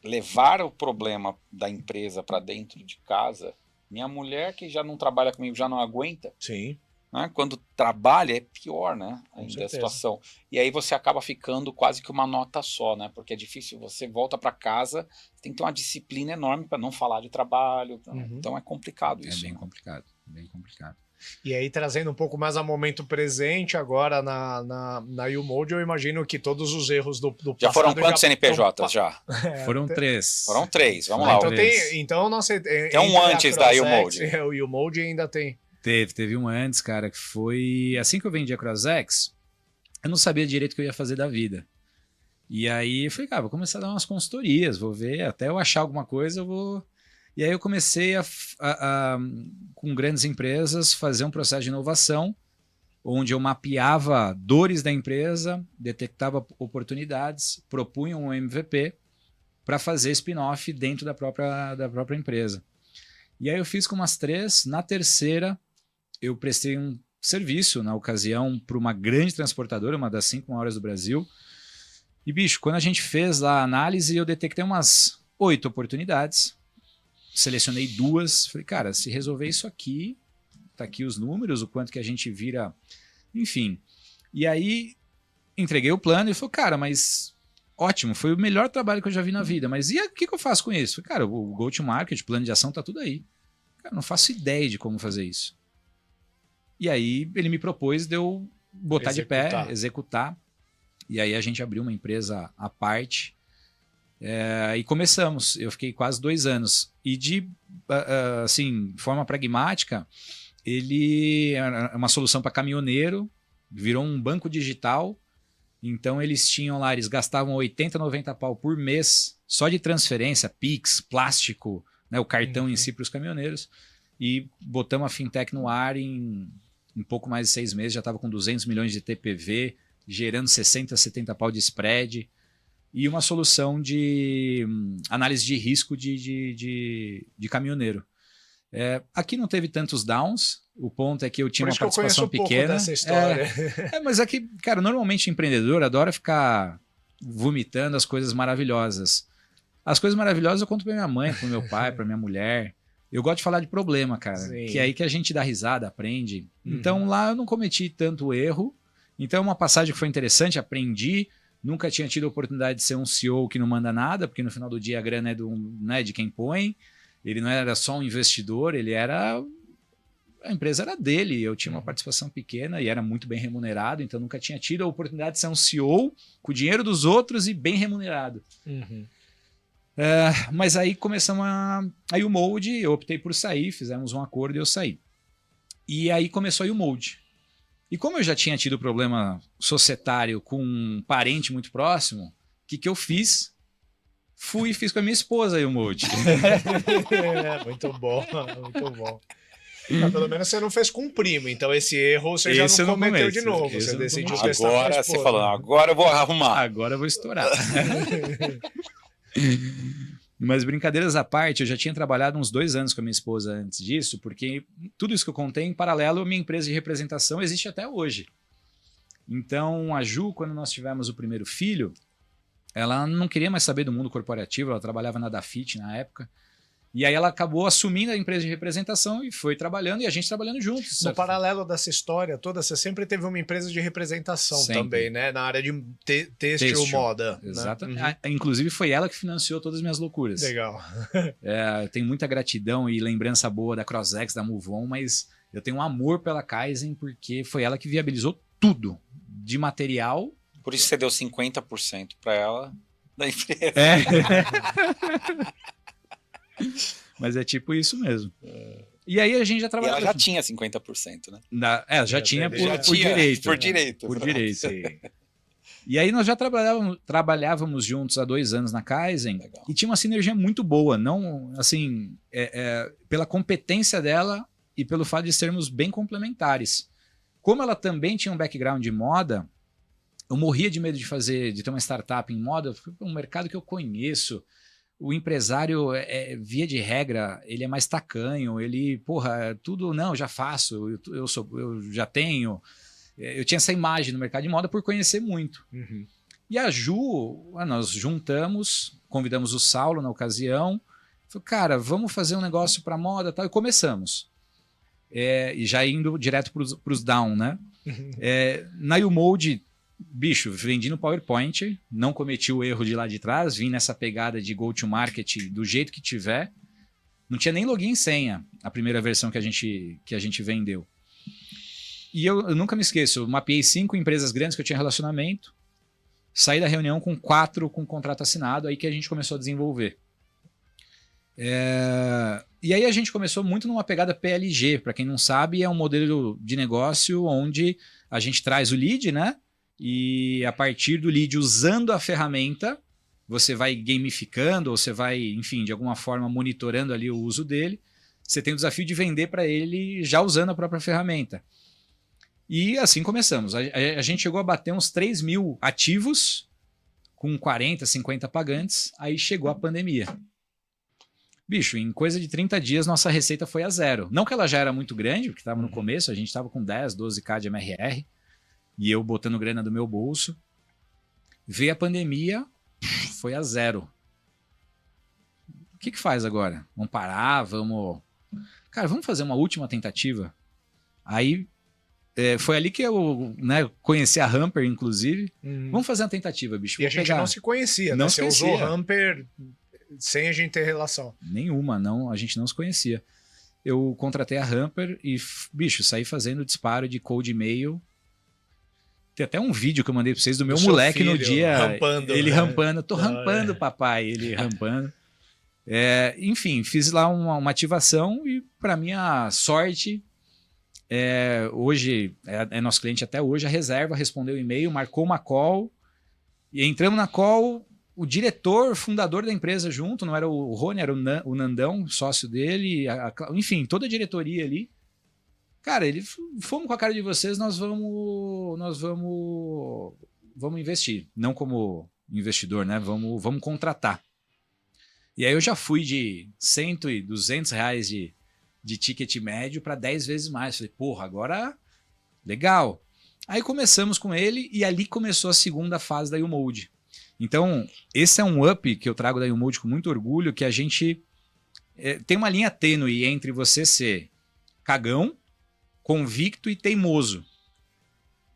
C: levar o problema da empresa para dentro de casa, minha mulher que já não trabalha comigo já não aguenta.
B: Sim.
C: Né? Quando trabalha é pior, né?
B: Com
C: Ainda a
B: certeza.
C: situação. E aí você acaba ficando quase que uma nota só, né? Porque é difícil, você volta para casa, tem que ter uma disciplina enorme para não falar de trabalho. Então é complicado isso.
A: É bem
C: né?
A: complicado, bem complicado.
B: E aí, trazendo um pouco mais a momento presente, agora na YouMode, eu imagino que todos os erros do passado...
C: Já foram quantos CNPJs
B: estão...
C: já?
A: Foram 3.
C: Foram 3, vamos lá.
B: Então, nossa,
C: tem um antes da YouMode.
B: O YouMode ainda tem...
A: Teve um antes, cara, que foi... Assim que eu vendi a Crossex, eu não sabia direito o que eu ia fazer da vida. E aí eu falei, cara, vou começar a dar umas consultorias, vou ver, até eu achar alguma coisa, eu vou... E aí eu comecei com grandes empresas, fazer um processo de inovação, onde eu mapeava dores da empresa, detectava oportunidades, propunha um MVP para fazer spin-off dentro da própria empresa. E aí eu fiz com umas 3, na terceira eu prestei um serviço, na ocasião, para uma grande transportadora, uma das 5 maiores do Brasil. E, bicho, quando a gente fez lá a análise, eu detectei umas 8 oportunidades, selecionei 2, falei, cara, se resolver isso aqui, tá aqui os números, o quanto que a gente vira, enfim. E aí, entreguei o plano e falei, cara, mas ótimo, foi o melhor trabalho que eu já vi na vida, mas e o que eu faço com isso? Falei, cara, o go-to-market, plano de ação, tá tudo aí. Cara, não faço ideia de como fazer isso. E aí, ele me propôs de eu botar de pé, executar, e aí a gente abriu uma empresa à parte, e começamos. Eu fiquei quase 2 anos. E de forma pragmática, ele é uma solução para caminhoneiro, virou um banco digital. Então eles tinham lá, eles gastavam 80, 90 pau por mês só de transferência, Pix, plástico, né, o cartão em si para os caminhoneiros. E botamos a fintech no ar em um pouco mais de 6 meses, já estava com 200 milhões de TPV, gerando 60, 70 pau de spread. E uma solução de análise de risco de caminhoneiro. Aqui não teve tantos downs, o ponto é que eu tinha uma participação pequena.
B: Dessa história.
A: Mas é que, cara, normalmente empreendedor adora ficar vomitando as coisas maravilhosas. As coisas maravilhosas eu conto para minha mãe, para meu pai, para minha mulher. Eu gosto de falar de problema, cara,
B: Sim.
A: que é aí que a gente dá risada, aprende. Então lá eu não cometi tanto erro. Então é uma passagem que foi interessante, aprendi. Nunca tinha tido a oportunidade de ser um CEO que não manda nada, porque no final do dia a grana é de quem põe. Ele não era só um investidor, a empresa era dele. Eu tinha uma participação pequena e era muito bem remunerado, então nunca tinha tido a oportunidade de ser um CEO com o dinheiro dos outros e bem remunerado. Mas aí começamos a YouMode, eu optei por sair, fizemos um acordo e eu saí. E aí começou a YouMode. E como eu já tinha tido problema societário com um parente muito próximo, o que eu fiz? Fui e fiz com a minha esposa a YouMode.
B: Muito bom, muito bom. Mas pelo menos você não fez com um primo, então esse erro você já não cometeu de novo. Você decidiu testar com a
C: Agora
B: esposa.
C: você falou, agora eu vou arrumar.
A: Agora eu vou estourar. Mas brincadeiras à parte, eu já tinha trabalhado uns 2 anos com a minha esposa antes disso, porque tudo isso que eu contei, em paralelo, a minha empresa de representação existe até hoje. Então, a Ju, quando nós tivemos o primeiro filho, ela não queria mais saber do mundo corporativo, ela trabalhava na Dafit na época, e aí ela acabou assumindo a empresa de representação e foi trabalhando, e a gente trabalhando juntos.
B: No paralelo dessa história toda, você sempre teve uma empresa de representação
A: Sempre.
B: também, né? Na área de têxtil moda.
A: Exatamente.
B: Né?
A: Inclusive foi ela que financiou todas as minhas loucuras.
B: Legal.
A: Eu tenho muita gratidão e lembrança boa da Crossex, da Move On, mas eu tenho um amor pela Kaizen porque foi ela que viabilizou tudo de material.
C: Por isso você deu 50% para ela da empresa.
A: Mas é tipo isso mesmo. E aí a gente já trabalhava.
C: E ela já tinha 50%, né?
A: Já tinha por direito.
C: Por direito.
A: Por direito. E aí nós já trabalhávamos juntos há 2 anos na Kaizen. E tinha uma sinergia muito boa, não assim, pela competência dela e pelo fato de sermos bem complementares. Como ela também tinha um background de moda, eu morria de medo de ter uma startup em moda, um mercado que eu conheço. O empresário, via de regra, ele é mais tacanho, ele, porra, tudo, não, já faço, eu já tenho. Eu tinha essa imagem no mercado de moda por conhecer muito.
B: Uhum.
A: E a Ju, nós juntamos, convidamos o Saulo na ocasião, falou, cara, vamos fazer um negócio para moda, tal, e começamos. E já indo direto para os down, né?
B: Uhum.
A: Na YouMold, bicho, vendi no PowerPoint, não cometi o erro de lá de trás, vim nessa pegada de go-to-market do jeito que tiver. Não tinha nem login e senha, a primeira versão que a gente vendeu. E eu nunca me esqueço, eu mapeei 5 empresas grandes que eu tinha relacionamento, saí da reunião com 4 com contrato assinado, aí que a gente começou a desenvolver. E aí a gente começou muito numa pegada PLG, para quem não sabe, é um modelo de negócio onde a gente traz o lead, né? E a partir do lead, usando a ferramenta, você vai gamificando, ou você vai, enfim, de alguma forma monitorando ali o uso dele. Você tem o desafio de vender para ele já usando a própria ferramenta. E assim começamos. A gente chegou a bater uns 3 mil ativos, com 40, 50 pagantes, aí chegou a pandemia. Bicho, em coisa de 30 dias, nossa receita foi a 0. Não que ela já era muito grande, porque estava no começo, a gente estava com 10, 12k de MRR, e eu botando grana do meu bolso. Veio a pandemia, foi a 0. O que faz agora? Vamos parar, vamos... Cara, vamos fazer uma última tentativa? Aí, foi ali que eu, né, conheci a Hamper, inclusive. Vamos fazer uma tentativa, bicho.
B: E a gente não se conhecia,
A: não
B: né?
A: Se
B: Você
A: conhecia.
B: usou Hamper sem a gente ter relação.
A: Nenhuma, não, a gente não se conhecia. Eu contratei a Hamper e, bicho, saí fazendo disparo de cold e-mail. Tem até um vídeo que eu mandei pra vocês do meu moleque
B: filho,
A: no dia.
B: rampando,
A: ele
B: né?
A: rampando. Tô rampando, papai. Ele rampando. Enfim, fiz lá uma ativação e, para minha sorte, hoje, é nosso cliente até hoje, a reserva respondeu o e-mail, marcou uma call e entramos na call. O diretor, fundador da empresa junto, não era o Rony, era o Nandão, sócio dele, enfim, toda a diretoria ali. Cara, fomos com a cara de vocês, nós vamos investir, não como investidor, né? Vamos contratar. E aí eu já fui de 100 e 200 reais de ticket médio para 10 vezes mais. Falei, porra, agora legal. Aí começamos com ele e ali começou a segunda fase da YouMold. Então, esse é um up que eu trago da YouMold com muito orgulho, que a gente tem uma linha tênue entre você ser cagão, convicto e teimoso.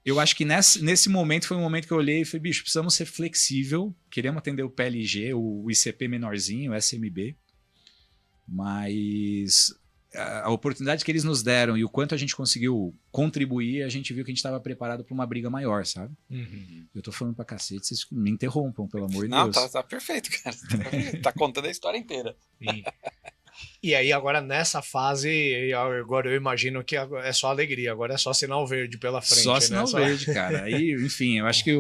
A: Eu acho que nesse momento foi um momento que eu olhei e falei, bicho, precisamos ser flexível, queremos atender o PLG, o ICP menorzinho, o SMB, mas a oportunidade que eles nos deram e o quanto a gente conseguiu contribuir, a gente viu que a gente estava preparado para uma briga maior, sabe? Eu tô falando pra cacete, vocês me interrompam, pelo amor de Deus.
C: Não, tá perfeito, cara. Tá contando a história inteira.
B: E aí agora nessa fase, agora eu imagino que é só alegria, agora é só sinal verde pela frente.
A: Só sinal verde, cara. Aí, enfim, eu acho que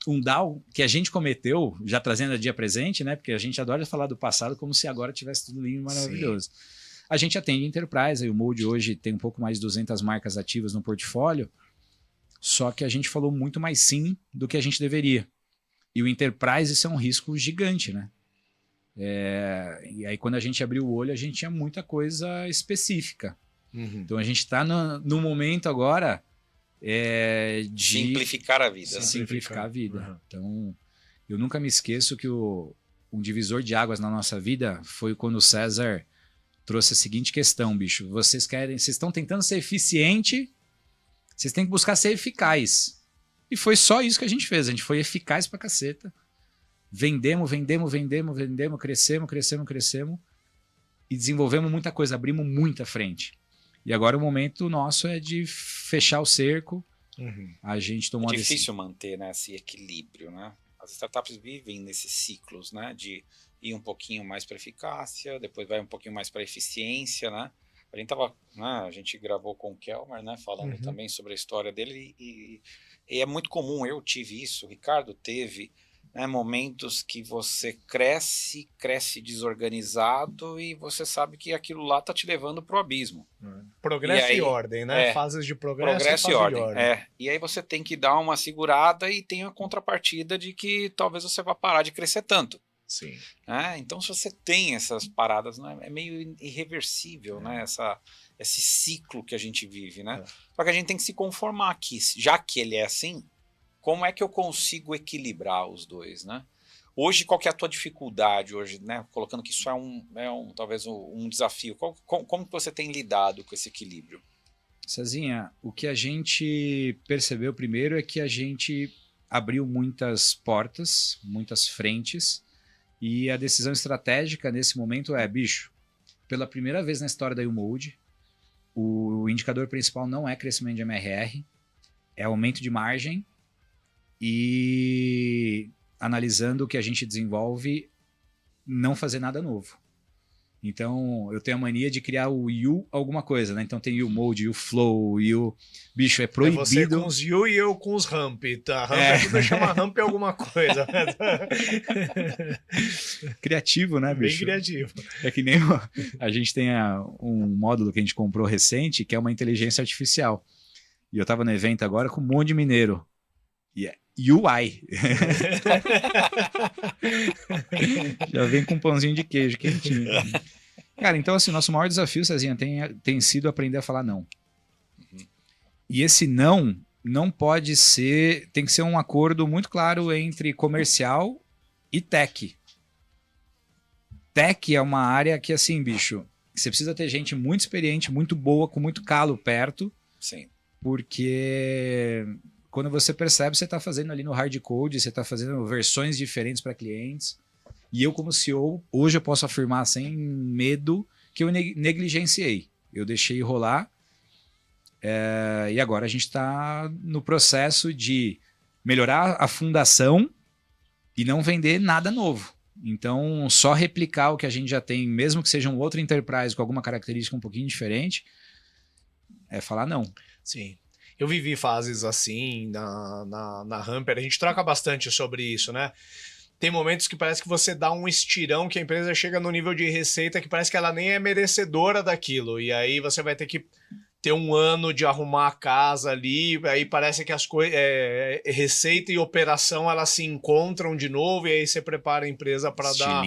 A: um DAO que a gente cometeu, já trazendo a dia presente, né? Porque a gente adora falar do passado como se agora tivesse tudo lindo e maravilhoso. Sim. A gente atende Enterprise, a YouMold hoje tem um pouco mais de 200 marcas ativas no portfólio, só que a gente falou muito mais sim do que a gente deveria. E o Enterprise, isso é um risco gigante, né? E aí quando a gente abriu o olho, a gente tinha muita coisa específica. Então a gente está no momento agora de
C: simplificar a vida.
A: Simplificar a vida. Então eu nunca me esqueço que um divisor de águas na nossa vida foi quando o César trouxe a seguinte questão, bicho. Vocês estão tentando ser eficiente, vocês têm que buscar ser eficaz. E foi só isso que a gente fez. A gente foi eficaz pra caceta. Vendemos, crescemos e desenvolvemos muita coisa, abrimos muita frente. E agora o momento nosso é de fechar o cerco. A gente tomou
C: É difícil manter, né, esse equilíbrio, né? As startups vivem nesses ciclos, né, de ir um pouquinho mais para eficácia, depois vai um pouquinho mais para eficiência, né? A gente gravou com o Kelmer, né, falando também sobre a história dele e é muito comum, eu tive isso, o Ricardo teve, né, momentos que você cresce desorganizado e você sabe que aquilo lá tá te levando pro abismo.
B: Progresso e ordem, né? Fases de progresso e
C: progresso e
B: fase de
C: ordem.
B: ordem.
C: E aí você tem que dar uma segurada e tem a contrapartida de que talvez você vá parar de crescer tanto.
B: Sim.
C: Então, se você tem essas paradas, né, é meio irreversível, né, esse ciclo que a gente vive, né? Só que a gente tem que se conformar aqui, já que ele é assim, como é que eu consigo equilibrar os dois, né? Hoje, qual que é a tua dificuldade hoje, né? Colocando que isso talvez um desafio. Como que você tem lidado com esse equilíbrio?
A: Cezinha, o que a gente percebeu primeiro é que a gente abriu muitas portas, muitas frentes, e a decisão estratégica nesse momento é, bicho, pela primeira vez na história da U-Mode, o indicador principal não é crescimento de MRR, é aumento de margem e analisando o que a gente desenvolve, não fazer nada novo. Então, eu tenho a mania de criar o U alguma coisa, né? Então tem U-Mode, U-Flow, U... Bicho, é proibido...
B: É você com os U e eu com os Ramp, tá? Ramp tudo chama Ramp alguma coisa.
A: Criativo, né, bicho?
B: Bem criativo.
A: É que nem a gente tem um módulo que a gente comprou recente, que é uma inteligência artificial. E eu tava no evento agora com um monte de mineiro. E é UI. Já vem com um pãozinho de queijo quentinho. Cara, então assim, nosso maior desafio, Cezinha, tem sido aprender a falar não. E esse não pode ser... Tem que ser um acordo muito claro entre comercial e tech. Tech é uma área que, assim, bicho, você precisa ter gente muito experiente, muito boa, com muito calo perto.
C: Sim.
A: Porque quando você percebe, você está fazendo ali no hard code, você está fazendo versões diferentes para clientes. E eu, como CEO, hoje eu posso afirmar sem medo que eu negligenciei. Eu deixei rolar. E agora a gente está no processo de melhorar a fundação e não vender nada novo. Então, só replicar o que a gente já tem, mesmo que seja um outro enterprise com alguma característica um pouquinho diferente, é falar não.
B: Sim. Eu vivi fases assim na Hamper. A gente troca bastante sobre isso, né? Tem momentos que parece que você dá um estirão, que a empresa chega no nível de receita que parece que ela nem é merecedora daquilo. E aí você vai ter que ter um ano de arrumar a casa ali, aí parece que as coisas, receita e operação, elas se encontram de novo, e aí você prepara a empresa para dar...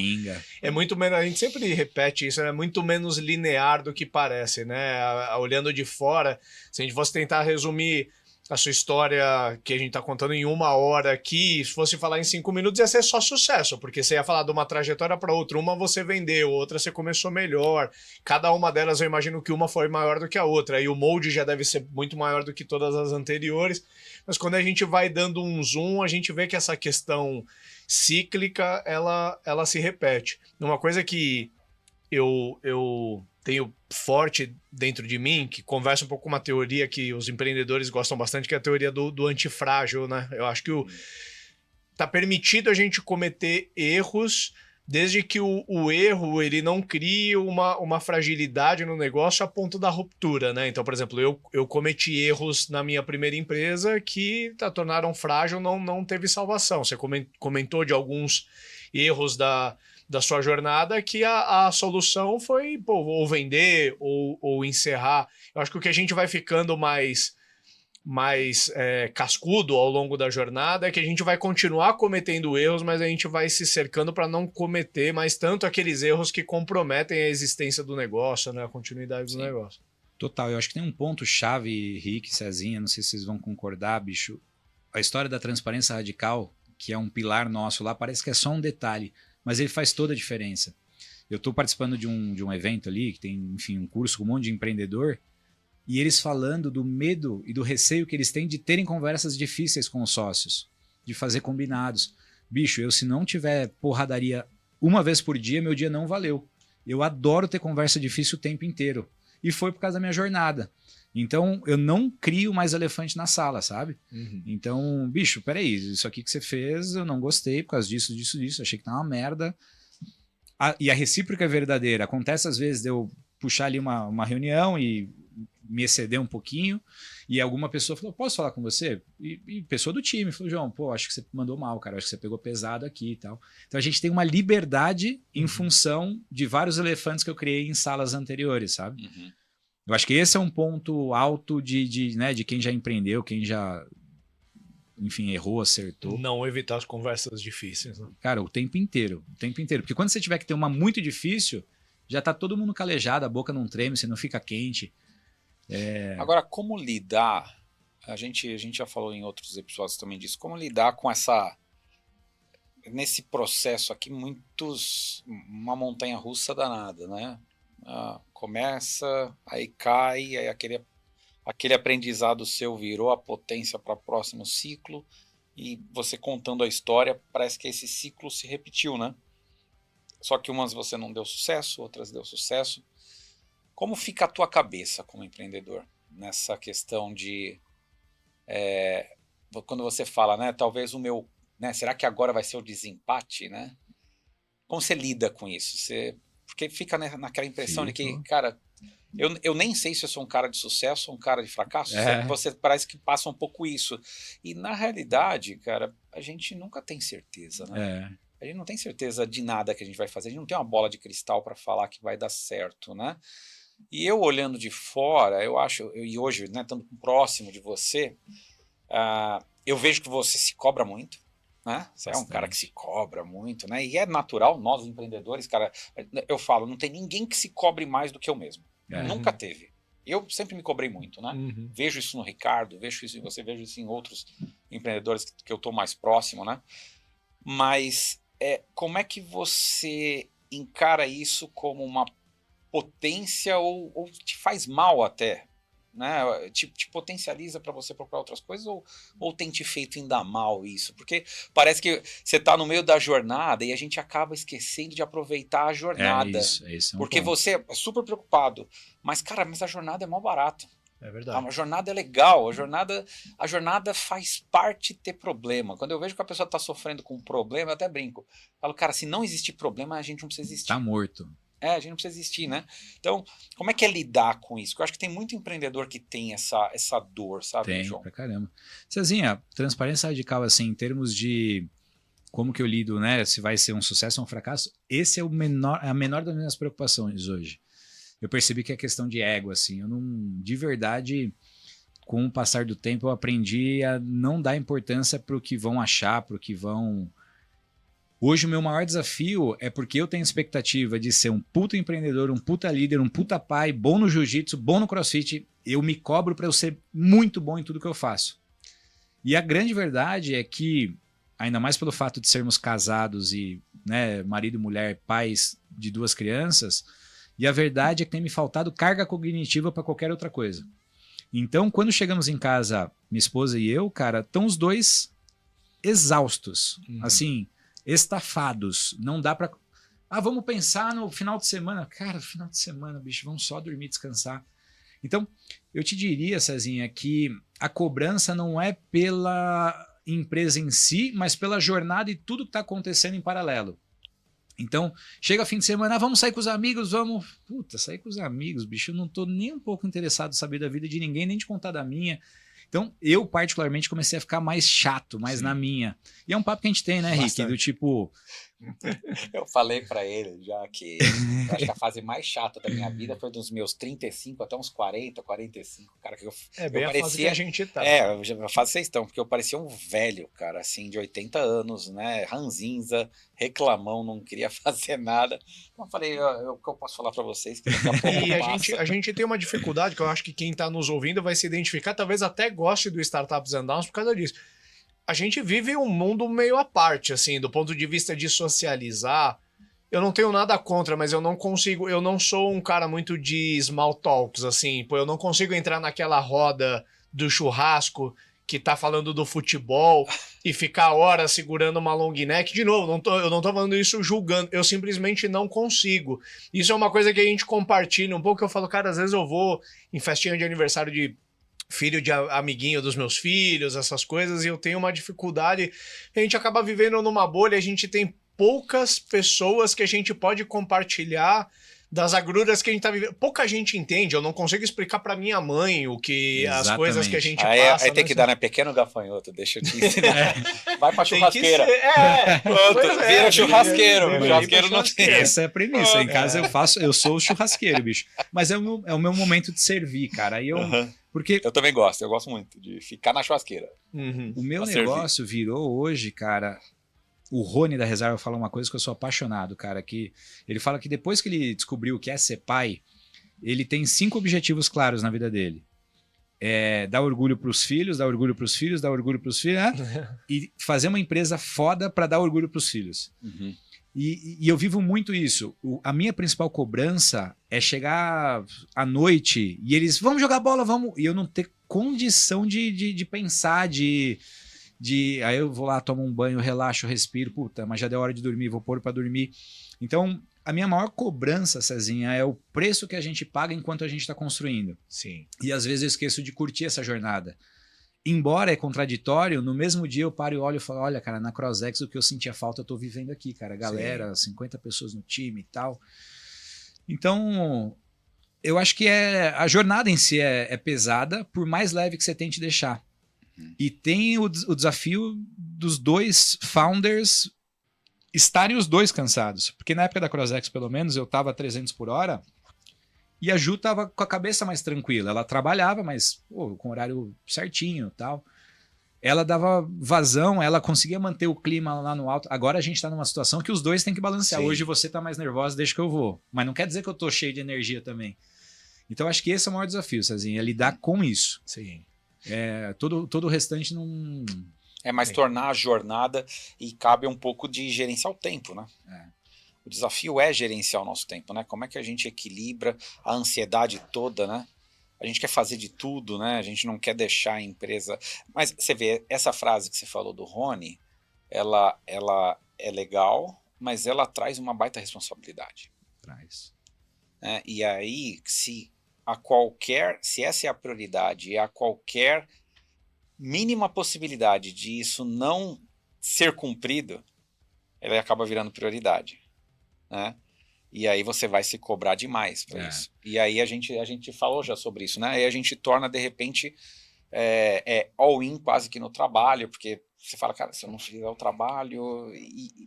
B: É muito menos, a gente sempre repete isso, é muito menos linear do que parece, né? Olhando de fora, se a gente fosse tentar resumir a sua história que a gente tá contando em 1 hora aqui, se fosse falar em 5 minutos ia ser só sucesso, porque você ia falar de uma trajetória para outra, uma você vendeu, outra você começou melhor, cada uma delas eu imagino que uma foi maior do que a outra, e o molde já deve ser muito maior do que todas as anteriores, mas quando a gente vai dando um zoom, a gente vê que essa questão cíclica, ela se repete. Uma coisa que eu tenho forte dentro de mim, que conversa um pouco com uma teoria que os empreendedores gostam bastante, que é a teoria do antifrágil, né? Eu acho que tá permitido a gente cometer erros, desde que o erro ele não crie uma fragilidade no negócio a ponto da ruptura, né? Então, por exemplo, eu cometi erros na minha primeira empresa que tornaram frágil, não teve salvação. Você comentou de alguns erros da sua jornada, que a solução foi ou vender ou encerrar. Eu acho que o que a gente vai ficando mais cascudo ao longo da jornada é que a gente vai continuar cometendo erros, mas a gente vai se cercando para não cometer mais tanto aqueles erros que comprometem a existência do negócio, né, a continuidade do negócio.
A: Total, eu acho que tem um ponto chave, Rick, Cezinha, não sei se vocês vão concordar, bicho. A história da transparência radical, que é um pilar nosso lá, parece que é só um detalhe, mas ele faz toda a diferença. Eu estou participando de um evento ali, que tem, enfim, um curso com um monte de empreendedor, e eles falando do medo e do receio que eles têm de terem conversas difíceis com os sócios, de fazer combinados. Bicho, se não tiver porradaria uma vez por dia, meu dia não valeu. Eu adoro ter conversa difícil o tempo inteiro. E foi por causa da minha jornada. Então, eu não crio mais elefante na sala, sabe? Uhum. Então, bicho, peraí, isso aqui que você fez, eu não gostei por causa disso, achei que tá uma merda. E a recíproca é verdadeira. Acontece às vezes de eu puxar ali uma reunião e me exceder um pouquinho, e alguma pessoa falou, posso falar com você? E pessoa do time falou, João, pô, acho que você mandou mal, cara, acho que você pegou pesado aqui e tal. Então a gente tem uma liberdade em função de vários elefantes que eu criei em salas anteriores, sabe? Eu acho que esse é um ponto alto de quem já empreendeu, quem já, enfim, errou, acertou.
B: Não evitar as conversas difíceis, né?
A: Cara, o tempo inteiro. Porque quando você tiver que ter uma muito difícil, já tá todo mundo calejado, a boca não treme, você não fica quente.
C: Agora, como lidar? A gente já falou em outros episódios também disso. Como lidar com nesse processo aqui, uma montanha russa danada, né? Começa, aí cai, aí aquele aprendizado seu virou a potência para o próximo ciclo, e você contando a história, parece que esse ciclo se repetiu, né? Só que umas você não deu sucesso, outras deu sucesso. Como fica a tua cabeça como empreendedor nessa questão de quando você fala, né? Talvez né, será que agora vai ser o desempate, né? Como você lida com isso? Porque fica naquela impressão de que, cara, eu nem sei se eu sou um cara de sucesso ou um cara de fracasso. Você parece que passa um pouco isso. E na realidade, cara, a gente nunca tem certeza, né? A gente não tem certeza de nada que a gente vai fazer. A gente não tem uma bola de cristal para falar que vai dar certo, né? E eu olhando de fora, eu acho, e hoje, né, estando próximo de você, eu vejo que você se cobra muito, né? Você é um cara que se cobra muito, né? E é natural, nós empreendedores, cara, eu falo, não tem ninguém que se cobre mais do que eu mesmo. Nunca teve. Eu sempre me cobrei muito, né? Vejo isso no Ricardo, vejo isso em você, vejo isso em outros empreendedores que eu tô mais próximo, né? Mas como é que você encara isso como uma potência ou te faz mal até, né? Te potencializa para você procurar outras coisas ou tem te feito ainda mal isso? Porque parece que você está no meio da jornada e a gente acaba esquecendo de aproveitar a jornada.
A: Isso é um
C: porque
A: ponto.
C: você é super preocupado, mas cara, a jornada é mó barata.
B: É verdade.
C: A jornada é legal, a jornada faz parte de ter problema. Quando eu vejo que a pessoa está sofrendo com um problema, eu até brinco. Falo, cara, se não existir problema, a gente não precisa existir.
A: Tá morto.
C: A gente não precisa existir, né? Então, como é que é lidar com isso? Porque eu acho que tem muito empreendedor que tem essa dor, sabe,
A: tem,
C: João?
A: Pra caramba. Cezinha, transparência radical, assim, em termos de como que eu lido, né? Se vai ser um sucesso ou um fracasso, esse é a menor das minhas preocupações hoje. Eu percebi que é questão de ego, assim, de verdade, com o passar do tempo, eu aprendi a não dar importância para o que vão achar, para o que vão... Hoje o meu maior desafio é porque eu tenho expectativa de ser um puta empreendedor, um puta líder, um puta pai, bom no jiu-jitsu, bom no crossfit. Eu me cobro para eu ser muito bom em tudo que eu faço. E a grande verdade é que, ainda mais pelo fato de sermos casados e, né, marido e mulher, pais de 2 crianças, e a verdade é que tem me faltado carga cognitiva para qualquer outra coisa. Então, quando chegamos em casa, minha esposa e eu, cara, estão os dois exaustos. Assim, estafados. Não dá pra... vamos pensar no final de semana. Cara, final de semana, bicho, vamos só dormir, descansar. Então, eu te diria, Cezinha, que a cobrança não é pela empresa em si, mas pela jornada e tudo que está acontecendo em paralelo. Então, chega fim de semana, vamos sair com os amigos, vamos... Puta, sair com os amigos, bicho, eu não tô nem um pouco interessado em saber da vida de ninguém, nem de contar da minha. Então, eu particularmente comecei a ficar mais chato, mais na minha. E é um papo que a gente tem, né, Rick? Do tipo...
C: Eu falei pra ele já que eu acho que a fase mais chata da minha vida foi dos meus 35 até uns 40, 45. Cara, que
B: bem
C: parecia,
B: a fase que a gente tá.
C: A fase vocês estão, porque eu parecia um velho, cara, assim, de 80 anos, né? Ranzinza, reclamão, não queria fazer nada. Então eu falei, o que eu posso falar pra vocês? Que daqui a pouco
B: E a gente tem uma dificuldade que eu acho que quem tá nos ouvindo vai se identificar, talvez até goste do Startups and Downs por causa disso. A gente vive um mundo meio à parte, assim, do ponto de vista de socializar. Eu não tenho nada contra, mas eu não sou um cara muito de small talks, assim, pô, eu não consigo entrar naquela roda do churrasco que tá falando do futebol e ficar horas segurando uma long neck. De novo, eu não tô falando isso julgando, eu simplesmente não consigo. Isso é uma coisa que a gente compartilha um pouco, que eu falo, cara, às vezes eu vou em festinha de aniversário de filho de amiguinho dos meus filhos, essas coisas, e eu tenho uma dificuldade. A gente acaba vivendo numa bolha, a gente tem poucas pessoas que a gente pode compartilhar das agruras que a gente tá vivendo. Pouca gente entende, eu não consigo explicar pra minha mãe o que as coisas que a gente passa.
C: Aí tem que dar, né? Pequeno gafanhoto, deixa eu te ensinar. Vai pra
B: Tem que
C: churrasqueira.
B: Pronto,
C: Vira churrasqueiro.
B: vira
C: Churrasqueiro não tem.
A: Essa é a premissa. Em casa eu sou o churrasqueiro, bicho. Mas é o meu momento de servir, cara. Aí porque
C: eu também gosto, eu gosto muito de ficar na churrasqueira.
A: o meu negócio virou hoje, cara. O Rony da Reserva fala uma coisa que eu sou apaixonado, cara, que ele fala que depois que ele descobriu o que é ser pai, ele tem 5 objetivos claros na vida dele. Dar orgulho pros filhos, dar orgulho pros filhos, dar orgulho pros filhos, né? E fazer uma empresa foda para dar orgulho pros filhos.
C: Uhum.
A: E eu vivo muito isso. A minha principal cobrança é chegar à noite e eles, vamos jogar bola, vamos... E eu não ter condição de pensar, aí eu vou lá, tomo um banho, relaxo, respiro, puta, mas já deu hora de dormir, vou pôr para dormir. Então, a minha maior cobrança, Cezinha, é o preço que a gente paga enquanto a gente está construindo.
B: Sim.
A: E às vezes eu esqueço de curtir essa jornada. Embora é contraditório, no mesmo dia eu paro e olho e falo, olha, cara, na CrossX o que eu sentia falta eu tô vivendo aqui, cara. Galera, 50 pessoas no time e tal. Então, eu acho que a jornada em si é pesada, por mais leve que você tente deixar. E tem o desafio dos 2 founders estarem os 2 cansados. Porque na época da CrossX, pelo menos, eu tava a 300 por hora e a Ju tava com a cabeça mais tranquila. Ela trabalhava, mas com horário certinho e tal. Ela dava vazão, ela conseguia manter o clima lá no alto. Agora a gente tá numa situação que os 2 têm que balancear. Sim. Hoje você tá mais nervosa, deixa que eu vou. Mas não quer dizer que eu tô cheio de energia também. Então acho que esse é o maior desafio, Cezinha, é lidar com isso.
B: Sim.
A: Todo o restante não...
C: Mas tornar a jornada e cabe um pouco de gerenciar o tempo, né? O desafio é gerenciar o nosso tempo, né? Como é que a gente equilibra a ansiedade toda, né? A gente quer fazer de tudo, né? A gente não quer deixar a empresa... Mas você vê, essa frase que você falou do Rony, ela é legal, mas ela traz uma baita responsabilidade.
A: Traz.
C: E aí, se essa é a prioridade e a qualquer mínima possibilidade de isso não ser cumprido, ele acaba virando prioridade, né? E aí você vai se cobrar demais para isso. E aí a gente falou já sobre isso, né? Aí a gente torna, de repente, all-in quase que no trabalho, porque você fala, cara, se eu não fizer o trabalho...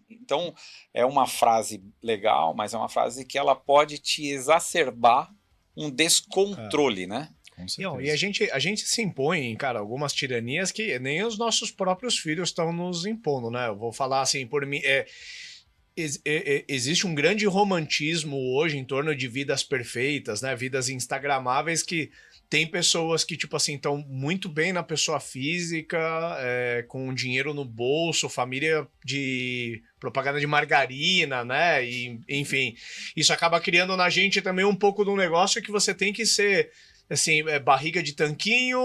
C: Então, é uma frase legal, mas é uma frase que ela pode te exacerbar um descontrole, né?
B: Não, e a gente se impõe, cara, algumas tiranias que nem os nossos próprios filhos estão nos impondo, né? Eu vou falar assim, por mim, existe um grande romantismo hoje em torno de vidas perfeitas, né? Vidas instagramáveis que tem pessoas que, tipo assim, estão muito bem na pessoa física, com dinheiro no bolso, família de propaganda de margarina, né? E, enfim, isso acaba criando na gente também um pouco de um negócio que você tem que ser, assim, barriga de tanquinho,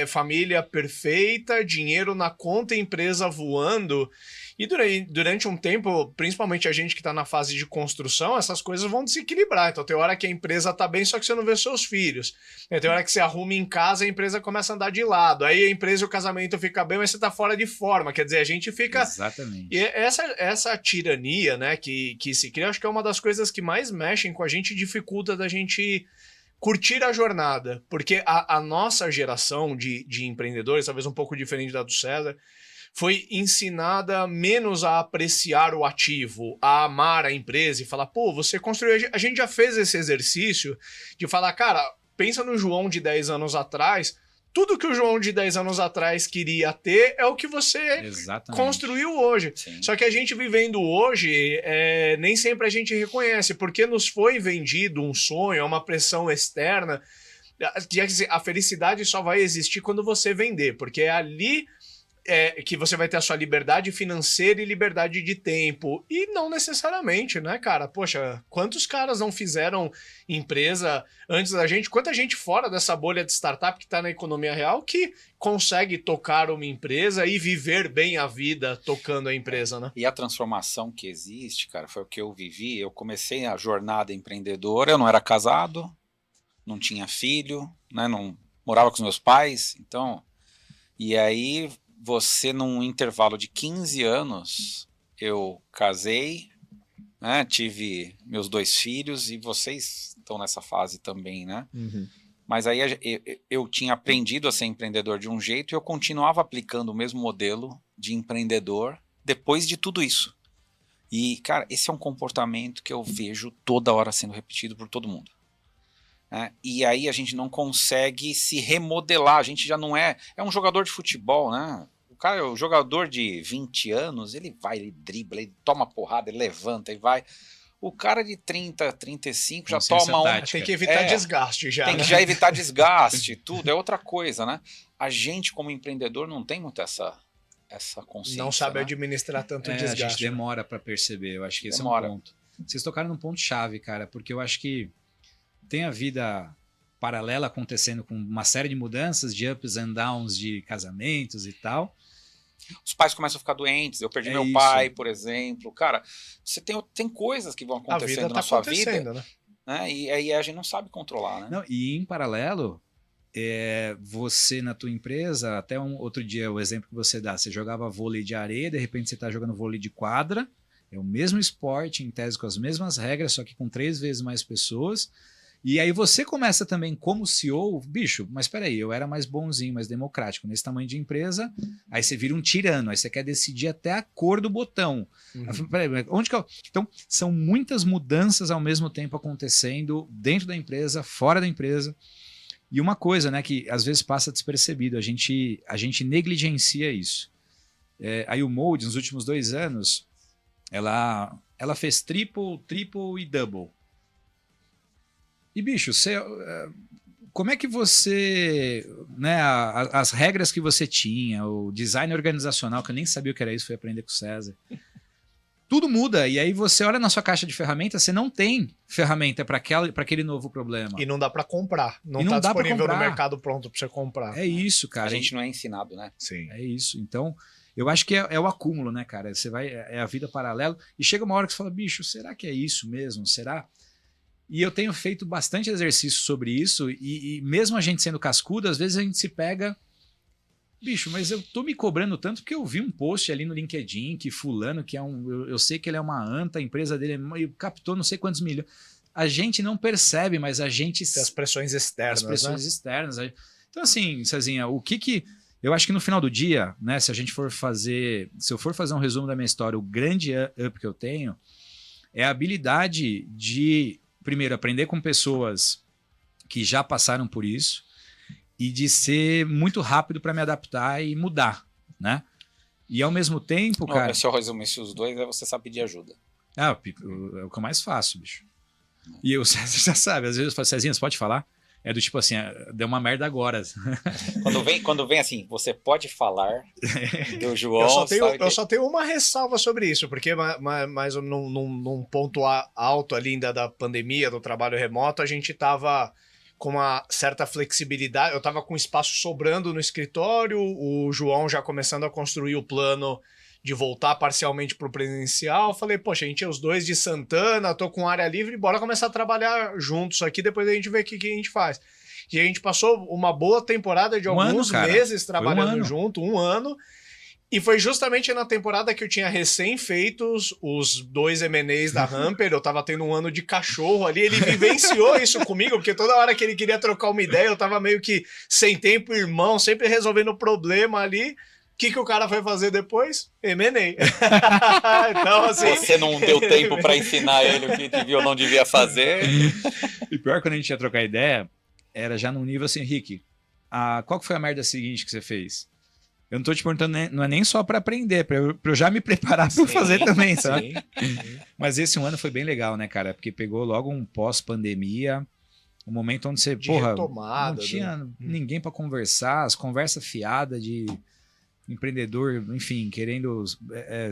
B: família perfeita, dinheiro na conta, empresa voando. E durante um tempo, principalmente a gente que está na fase de construção, essas coisas vão desequilibrar. Então tem hora que a empresa está bem, só que você não vê seus filhos. Tem hora que você arruma em casa, a empresa começa a andar de lado. Aí a empresa e o casamento fica bem, mas você está fora de forma. Quer dizer, a gente fica...
A: Exatamente.
B: E essa tirania, né, que se cria, acho que é uma das coisas que mais mexem com a gente e dificulta da gente curtir a jornada. Porque a nossa geração de empreendedores, talvez um pouco diferente da do César, foi ensinada menos a apreciar o ativo, a amar a empresa e falar, pô, você construiu... A gente já fez esse exercício de falar, cara, pensa no João de 10 anos atrás, tudo que o João de 10 anos atrás queria ter é o que você construiu hoje. Sim. Só que a gente vivendo hoje, nem sempre a gente reconhece, porque nos foi vendido um sonho, uma pressão externa, a felicidade só vai existir quando você vender, porque é ali... que você vai ter a sua liberdade financeira e liberdade de tempo. E não necessariamente, né, cara? Poxa, quantos caras não fizeram empresa antes da gente? Quanta gente fora dessa bolha de startup que está na economia real que consegue tocar uma empresa e viver bem a vida tocando a empresa, né?
C: E a transformação que existe, cara, foi o que eu vivi. Eu comecei a jornada empreendedora, eu não era casado, não tinha filho, né, não morava com os meus pais, então... E aí... Você, num intervalo de 15 anos, eu casei, né? Tive meus 2 filhos e vocês estão nessa fase também, né? Mas aí eu tinha aprendido a ser empreendedor de um jeito e eu continuava aplicando o mesmo modelo de empreendedor depois de tudo isso. E, cara, esse é um comportamento que eu vejo toda hora sendo repetido por todo mundo. Né? E aí a gente não consegue se remodelar, a gente já não é um jogador de futebol, né? O jogador de 20 anos, ele vai, ele dribla, ele toma porrada, ele levanta e vai. O cara de 30, 35 já toma
B: Tem que evitar desgaste já.
C: Tem que já evitar desgaste, tudo, é outra coisa, né? A gente, como empreendedor, não tem muito essa consciência.
B: Não sabe administrar tanto desgaste.
A: A gente demora para perceber, eu acho que esse é um ponto. Vocês tocaram num ponto-chave, cara, porque eu acho que tem a vida paralela acontecendo com uma série de mudanças, de ups and downs, de casamentos e tal.
C: Os pais começam a ficar doentes, eu perdi meu pai, por exemplo. Cara, você tem coisas que vão acontecendo na sua vida, né? E aí a gente não sabe controlar, né?
A: Não, e em paralelo, você na tua empresa, até outro dia, o exemplo que você dá, você jogava vôlei de areia, de repente você está jogando vôlei de quadra, é o mesmo esporte, em tese com as mesmas regras, só que com 3 vezes mais pessoas. E aí você começa também como CEO, bicho, mas peraí, eu era mais bonzinho, mais democrático nesse tamanho de empresa, aí você vira um tirano, aí você quer decidir até a cor do botão. Peraí, onde que eu... Então, são muitas mudanças ao mesmo tempo acontecendo dentro da empresa, fora da empresa. E uma coisa, né, que às vezes passa despercebido, a gente negligencia isso. Aí o Mold, nos últimos 2 anos, ela fez triple e double. E, bicho, como é que você... Né, as regras que você tinha, o design organizacional, que eu nem sabia o que era isso, fui aprender com o César. Tudo muda, e aí você olha na sua caixa de ferramentas, você não tem ferramenta para aquele novo problema.
B: E não dá para comprar. Não está disponível no mercado pronto para você comprar.
A: É isso, cara.
C: A gente não é ensinado, né?
B: Sim.
A: É isso. Então, eu acho que é o acúmulo, né, cara? Você vai... É a vida paralela. E chega uma hora que você fala, bicho, será que é isso mesmo? Será? E eu tenho feito bastante exercício sobre isso, e mesmo a gente sendo cascudo, às vezes a gente se pega... Bicho, mas eu tô me cobrando tanto porque eu vi um post ali no LinkedIn que fulano, que é eu sei que ele é uma anta, a empresa dele captou não sei quantos milhões. A gente não percebe, mas a gente...
B: Tem as pressões externas,
A: externas. Então, assim, Cezinha, o que... Eu acho que no final do dia, né, se eu for fazer um resumo da minha história, o grande up que eu tenho é a habilidade de... Primeiro, aprender com pessoas que já passaram por isso e de ser muito rápido para me adaptar e mudar, né? E ao mesmo tempo, cara...
C: Se eu resumisse os dois, você sabe pedir ajuda.
A: É o que eu mais faço, bicho. E você já sabe, às vezes eu falo, Cezinha, você pode falar? É do tipo assim, deu uma merda agora.
C: Quando vem assim, você pode falar do João...
B: Eu só tenho uma ressalva sobre isso, porque mais num ponto alto ali ainda da pandemia, do trabalho remoto, a gente estava com uma certa flexibilidade, eu estava com espaço sobrando no escritório, o João já começando a construir o plano de voltar parcialmente para o presencial. Falei, poxa, a gente é os dois de Santana, tô com área livre, bora começar a trabalhar juntos aqui, depois a gente vê o que a gente faz. E a gente passou uma boa temporada de alguns meses trabalhando junto, 1 ano, e foi justamente na temporada que eu tinha recém feito os 2 M&As da Hamper, eu tava tendo um ano de cachorro ali, ele vivenciou isso comigo, porque toda hora que ele queria trocar uma ideia, eu tava meio que sem tempo, irmão, sempre resolvendo problema ali. O que o cara foi fazer depois? M&A. Então, assim...
C: Você não deu tempo para ensinar ele o que devia ou não devia fazer.
A: E pior, quando a gente ia trocar ideia, era já num nível assim, Rick, qual que foi a merda seguinte que você fez? Eu não tô te perguntando, não é nem só para aprender, para eu já me preparar para fazer também, sabe? Sim. Mas esse 1 ano foi bem legal, né, cara? Porque pegou logo um pós-pandemia, um momento onde você,
B: retomada,
A: não tinha ninguém para conversar, as conversas fiadas de empreendedor, enfim, querendo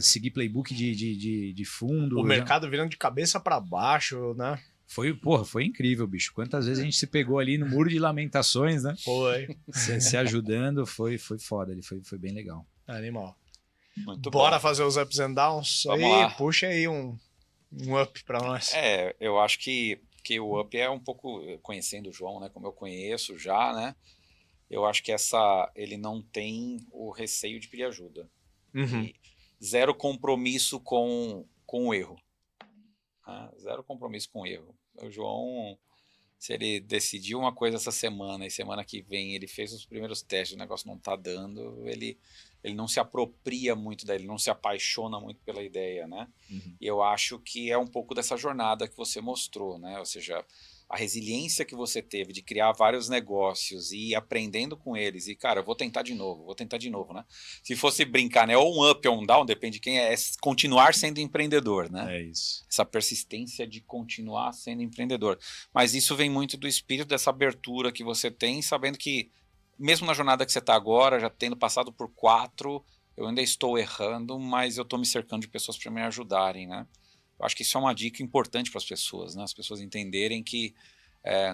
A: seguir playbook de fundo.
B: O mercado virando de cabeça para baixo, né?
A: Foi incrível, bicho. Quantas vezes a gente se pegou ali no muro de lamentações, né?
B: Foi.
A: Se ajudando, foi foda, foi bem legal.
B: Animal.
C: Muito
B: Bora
C: bom.
B: fazer os ups and downs?
C: Vamos lá.
B: Puxa aí um up para nós.
C: Eu acho que o up é um pouco, conhecendo o João, né? Como eu conheço já, né? Eu acho que ele não tem o receio de pedir ajuda.
B: Uhum.
C: E 0 compromisso com o erro. né? Zero compromisso com erro. O João, se ele decidiu uma coisa essa semana e semana que vem ele fez os primeiros testes, o negócio não está dando, ele não se apropria muito daí, ele não se apaixona muito pela ideia, né? E eu acho que é um pouco dessa jornada que você mostrou, né? Ou seja, a resiliência que você teve de criar vários negócios e ir aprendendo com eles, e cara, eu vou tentar de novo, né? Se fosse brincar, né? Ou um up ou um down, depende de quem é continuar sendo empreendedor, né?
A: É isso.
C: Essa persistência de continuar sendo empreendedor. Mas isso vem muito do espírito dessa abertura que você tem, sabendo que mesmo na jornada que você está agora, já tendo passado por 4, eu ainda estou errando, mas eu estou me cercando de pessoas para me ajudarem, né? Eu acho que isso é uma dica importante para as pessoas, né? As pessoas entenderem que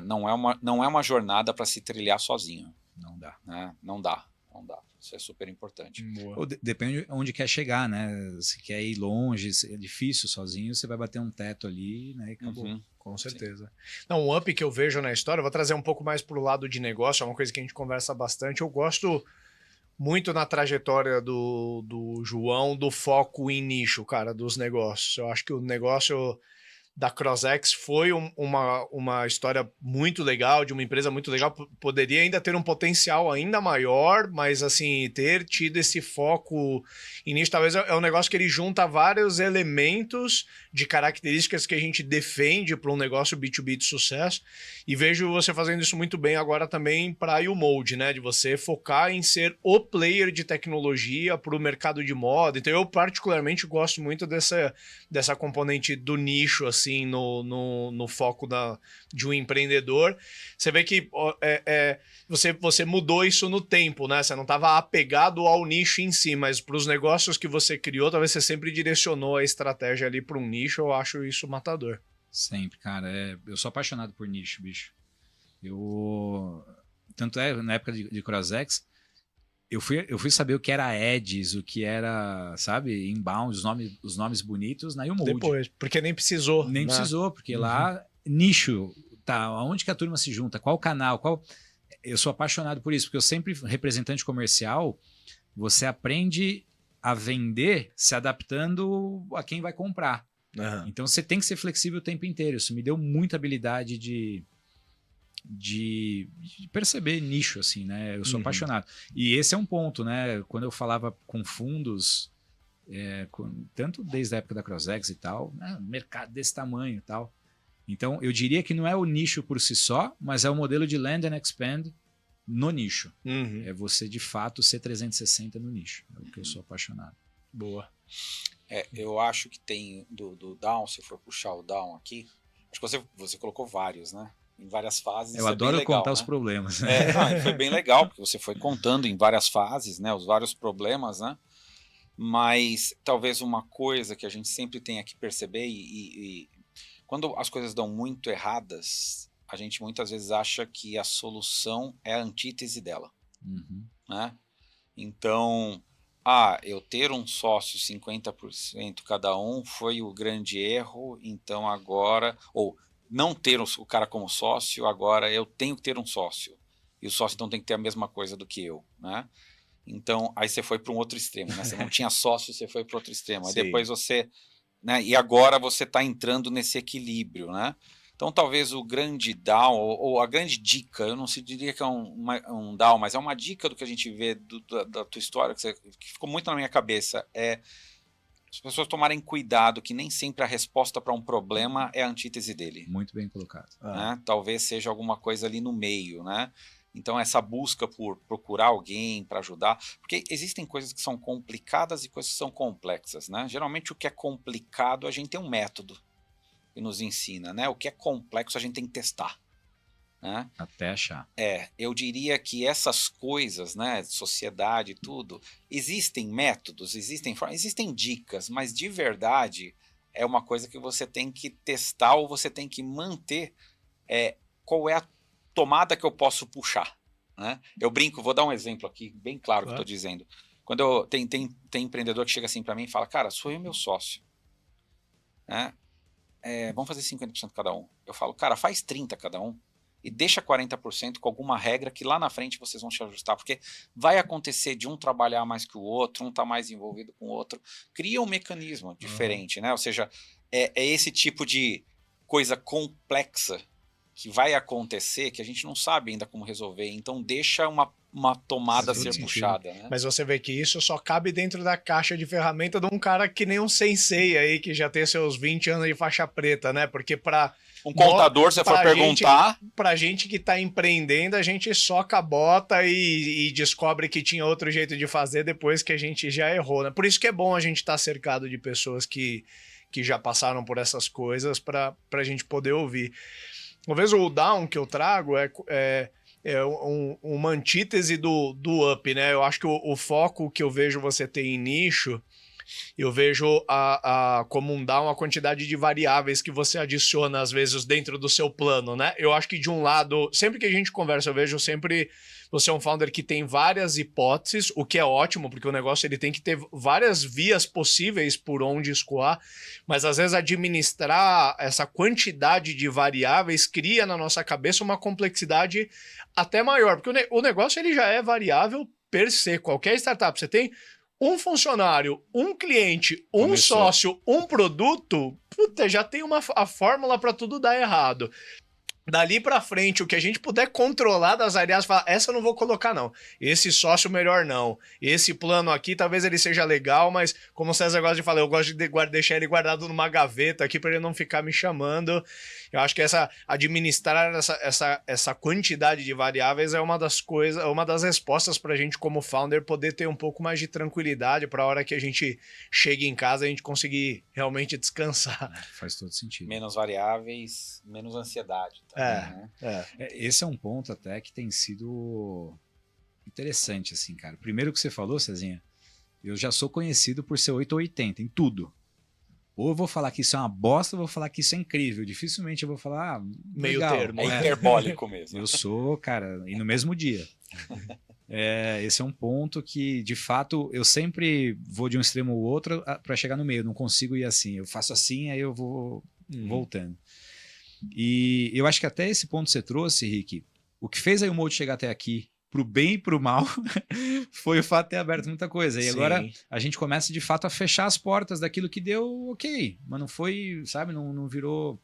C: não é uma jornada para se trilhar sozinho.
A: Não dá.
C: Né? Não dá. Isso é super importante.
A: Depende onde quer chegar, né? Se quer ir longe, se é difícil sozinho, você vai bater um teto ali, né? E acabou.
B: Com certeza. Não, o up que eu vejo na história, eu vou trazer um pouco mais para o lado de negócio, é uma coisa que a gente conversa bastante. Eu gosto muito na trajetória do João, do foco em nicho, cara, dos negócios. Eu acho que o negócio da CrossX foi uma história muito legal, de uma empresa muito legal, poderia ainda ter um potencial ainda maior, mas assim, ter tido esse foco em nicho, talvez é um negócio que ele junta vários elementos de características que a gente defende para um negócio B2B de sucesso, e vejo você fazendo isso muito bem agora também para a U-Mode, né, de você focar em ser o player de tecnologia para o mercado de moda. Então eu particularmente gosto muito dessa componente do nicho, assim, no foco de um empreendedor. Você vê que você mudou isso no tempo, né? Você não estava apegado ao nicho em si, mas para os negócios que você criou, talvez você sempre direcionou a estratégia ali para um nicho. Eu acho isso matador.
A: Sempre, cara. Eu sou apaixonado por nicho, bicho. Tanto na época de CrossX, eu fui saber o que era ads, o que era, sabe, inbound, os nomes bonitos na U-Mode.
B: Depois, porque nem precisou.
A: Nem precisou, porque lá, nicho, tá, aonde que a turma se junta, qual canal, Eu sou apaixonado por isso, porque eu sempre, representante comercial, você aprende a vender se adaptando a quem vai comprar. Então você tem que ser flexível o tempo inteiro. Isso me deu muita habilidade de perceber nicho, assim, né? Eu sou apaixonado. E esse é um ponto, né? Quando eu falava com fundos, tanto desde a época da CrossX e tal, né? Mercado desse tamanho e tal. Então, eu diria que não é o nicho por si só, mas é o modelo de land and expand no nicho. É você, de fato, ser 360 no nicho. É o que eu sou apaixonado.
B: Boa.
C: Eu acho que tem do down, se eu for puxar o down aqui, acho que você colocou vários, né? Em várias fases.
A: Eu adoro
C: legal,
A: contar
C: né?
A: os problemas.
C: Foi bem legal, porque você foi contando em várias fases, né? Os vários problemas, né? Mas talvez uma coisa que a gente sempre tenha que perceber, e quando as coisas dão muito erradas, a gente muitas vezes acha que a solução é a antítese dela. Né? Então, eu ter um sócio 50% cada um foi o grande erro, então agora... Ou não ter o cara como sócio, agora eu tenho que ter um sócio. E o sócio então tem que ter a mesma coisa do que eu, né? Então, aí você foi para um outro extremo, né? Você não tinha sócio, você foi para outro extremo. Aí depois você... Né? E agora você está entrando nesse equilíbrio, né? Então, talvez o grande down, ou a grande dica, eu não diria que é um down, mas é uma dica do que a gente vê da tua história, que ficou muito na minha cabeça, as pessoas tomarem cuidado que nem sempre a resposta para um problema é a antítese dele.
A: Muito bem colocado.
C: Né? Talvez seja alguma coisa ali no meio, né? Então, essa busca por procurar alguém para ajudar, porque existem coisas que são complicadas e coisas que são complexas, né? Geralmente, o que é complicado, a gente tem um método que nos ensina, né? O que é complexo, a gente tem que testar. Né?
A: Até achar.
C: Eu diria que essas coisas, né, sociedade e tudo, existem métodos, existem dicas, mas de verdade é uma coisa que você tem que testar ou você tem que manter qual é a tomada que eu posso puxar. Né? Eu brinco, vou dar um exemplo aqui, bem claro que eu estou dizendo. Quando tem empreendedor que chega assim para mim e fala, cara, sou eu meu sócio. Né? Vamos fazer 50% cada um. Eu falo, cara, faz 30% cada um. e deixa 40% com alguma regra que lá na frente vocês vão se ajustar, porque vai acontecer de um trabalhar mais que o outro, um tá mais envolvido com o outro, cria um mecanismo diferente, né? Ou seja, é esse tipo de coisa complexa que vai acontecer que a gente não sabe ainda como resolver, então deixa uma tomada ser puxada, né?
B: Mas você vê que isso só cabe dentro da caixa de ferramenta de um cara que nem um sensei aí, que já tem seus 20 anos de faixa preta, né? Porque para
C: um contador, se for perguntar...
B: Pra gente que tá empreendendo, a gente soca a bota e descobre que tinha outro jeito de fazer depois que a gente já errou, né? Por isso que é bom a gente estar cercado de pessoas que já passaram por essas coisas pra gente poder ouvir. Talvez o down que eu trago é uma antítese do up, né? Eu acho que o foco que eu vejo você ter em nicho, eu vejo como um down a quantidade de variáveis que você adiciona, às vezes, dentro do seu plano, né? Eu acho que, de um lado, sempre que a gente conversa, eu vejo sempre você é um founder que tem várias hipóteses, o que é ótimo, porque o negócio ele tem que ter várias vias possíveis por onde escoar, mas às vezes administrar essa quantidade de variáveis cria na nossa cabeça uma complexidade até maior, porque o negócio ele já é variável per se. Qualquer startup, você tem um funcionário, um cliente, um sócio, um produto, puta, já tem a fórmula para tudo dar errado. Dali pra frente, o que a gente puder controlar das variáveis, falar, essa eu não vou colocar não, esse sócio melhor não, esse plano aqui talvez ele seja legal, mas como o César gosta de falar, eu gosto de deixar ele guardado numa gaveta aqui para ele não ficar me chamando. Eu acho que administrar essa quantidade de variáveis é uma das coisas, uma das respostas pra gente como founder poder ter um pouco mais de tranquilidade para a hora que a gente chegue em casa a gente conseguir realmente descansar.
A: Faz todo sentido.
C: Menos variáveis, menos ansiedade.
A: Esse é um ponto até que tem sido interessante, assim, cara. Primeiro que você falou, Cezinha, eu já sou conhecido por ser 8 ou 80 em tudo. Ou eu vou falar que isso é uma bosta, ou eu vou falar que isso é incrível. Dificilmente eu vou falar
B: meio
A: legal.
B: termo.
C: É hiperbólico mesmo.
A: Eu sou, cara, e no mesmo dia. Esse é um ponto que, de fato, eu sempre vou de um extremo ao outro para chegar no meio. Eu não consigo ir assim. Eu faço assim, aí eu vou voltando. E eu acho que até esse ponto que você trouxe, Rick, o que fez a YouMode chegar até aqui, pro bem e pro mal, foi o fato de ter aberto muita coisa. E agora a gente começa de fato a fechar as portas daquilo que deu ok, mas não foi, sabe, não virou.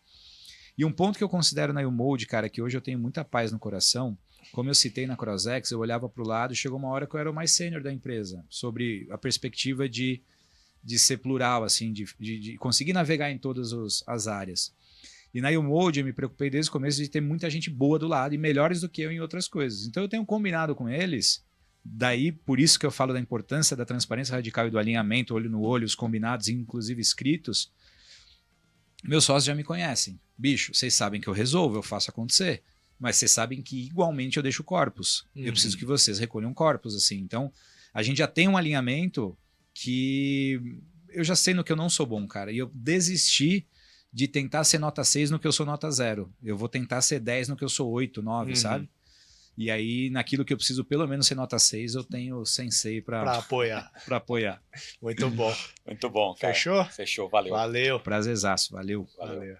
A: E um ponto que eu considero na YouMode, cara, que hoje eu tenho muita paz no coração, como eu citei na CrossX, eu olhava pro lado e chegou uma hora que eu era o mais sênior da empresa, sobre a perspectiva de ser plural, assim, de conseguir navegar em todas as áreas. E na YouMode eu me preocupei desde o começo de ter muita gente boa do lado e melhores do que eu em outras coisas. Então eu tenho combinado com eles, daí por isso que eu falo da importância da transparência radical e do alinhamento, olho no olho, os combinados, inclusive escritos. Meus sócios já me conhecem. Bicho, vocês sabem que eu resolvo, eu faço acontecer. Mas vocês sabem que igualmente eu deixo corpos. Eu preciso que vocês recolham corpos, assim. Então a gente já tem um alinhamento que eu já sei no que eu não sou bom, cara. E eu desisti de tentar ser nota 6 no que eu sou nota 0. Eu vou tentar ser 10 no que eu sou 8, 9, sabe? E aí, naquilo que eu preciso pelo menos ser nota 6, eu tenho sensei para
B: apoiar.
A: Para apoiar.
B: Muito bom.
C: Muito bom, cara.
B: Fechou?
C: Fechou, valeu.
B: Valeu.
A: Prazerzaço, valeu.
C: Valeu.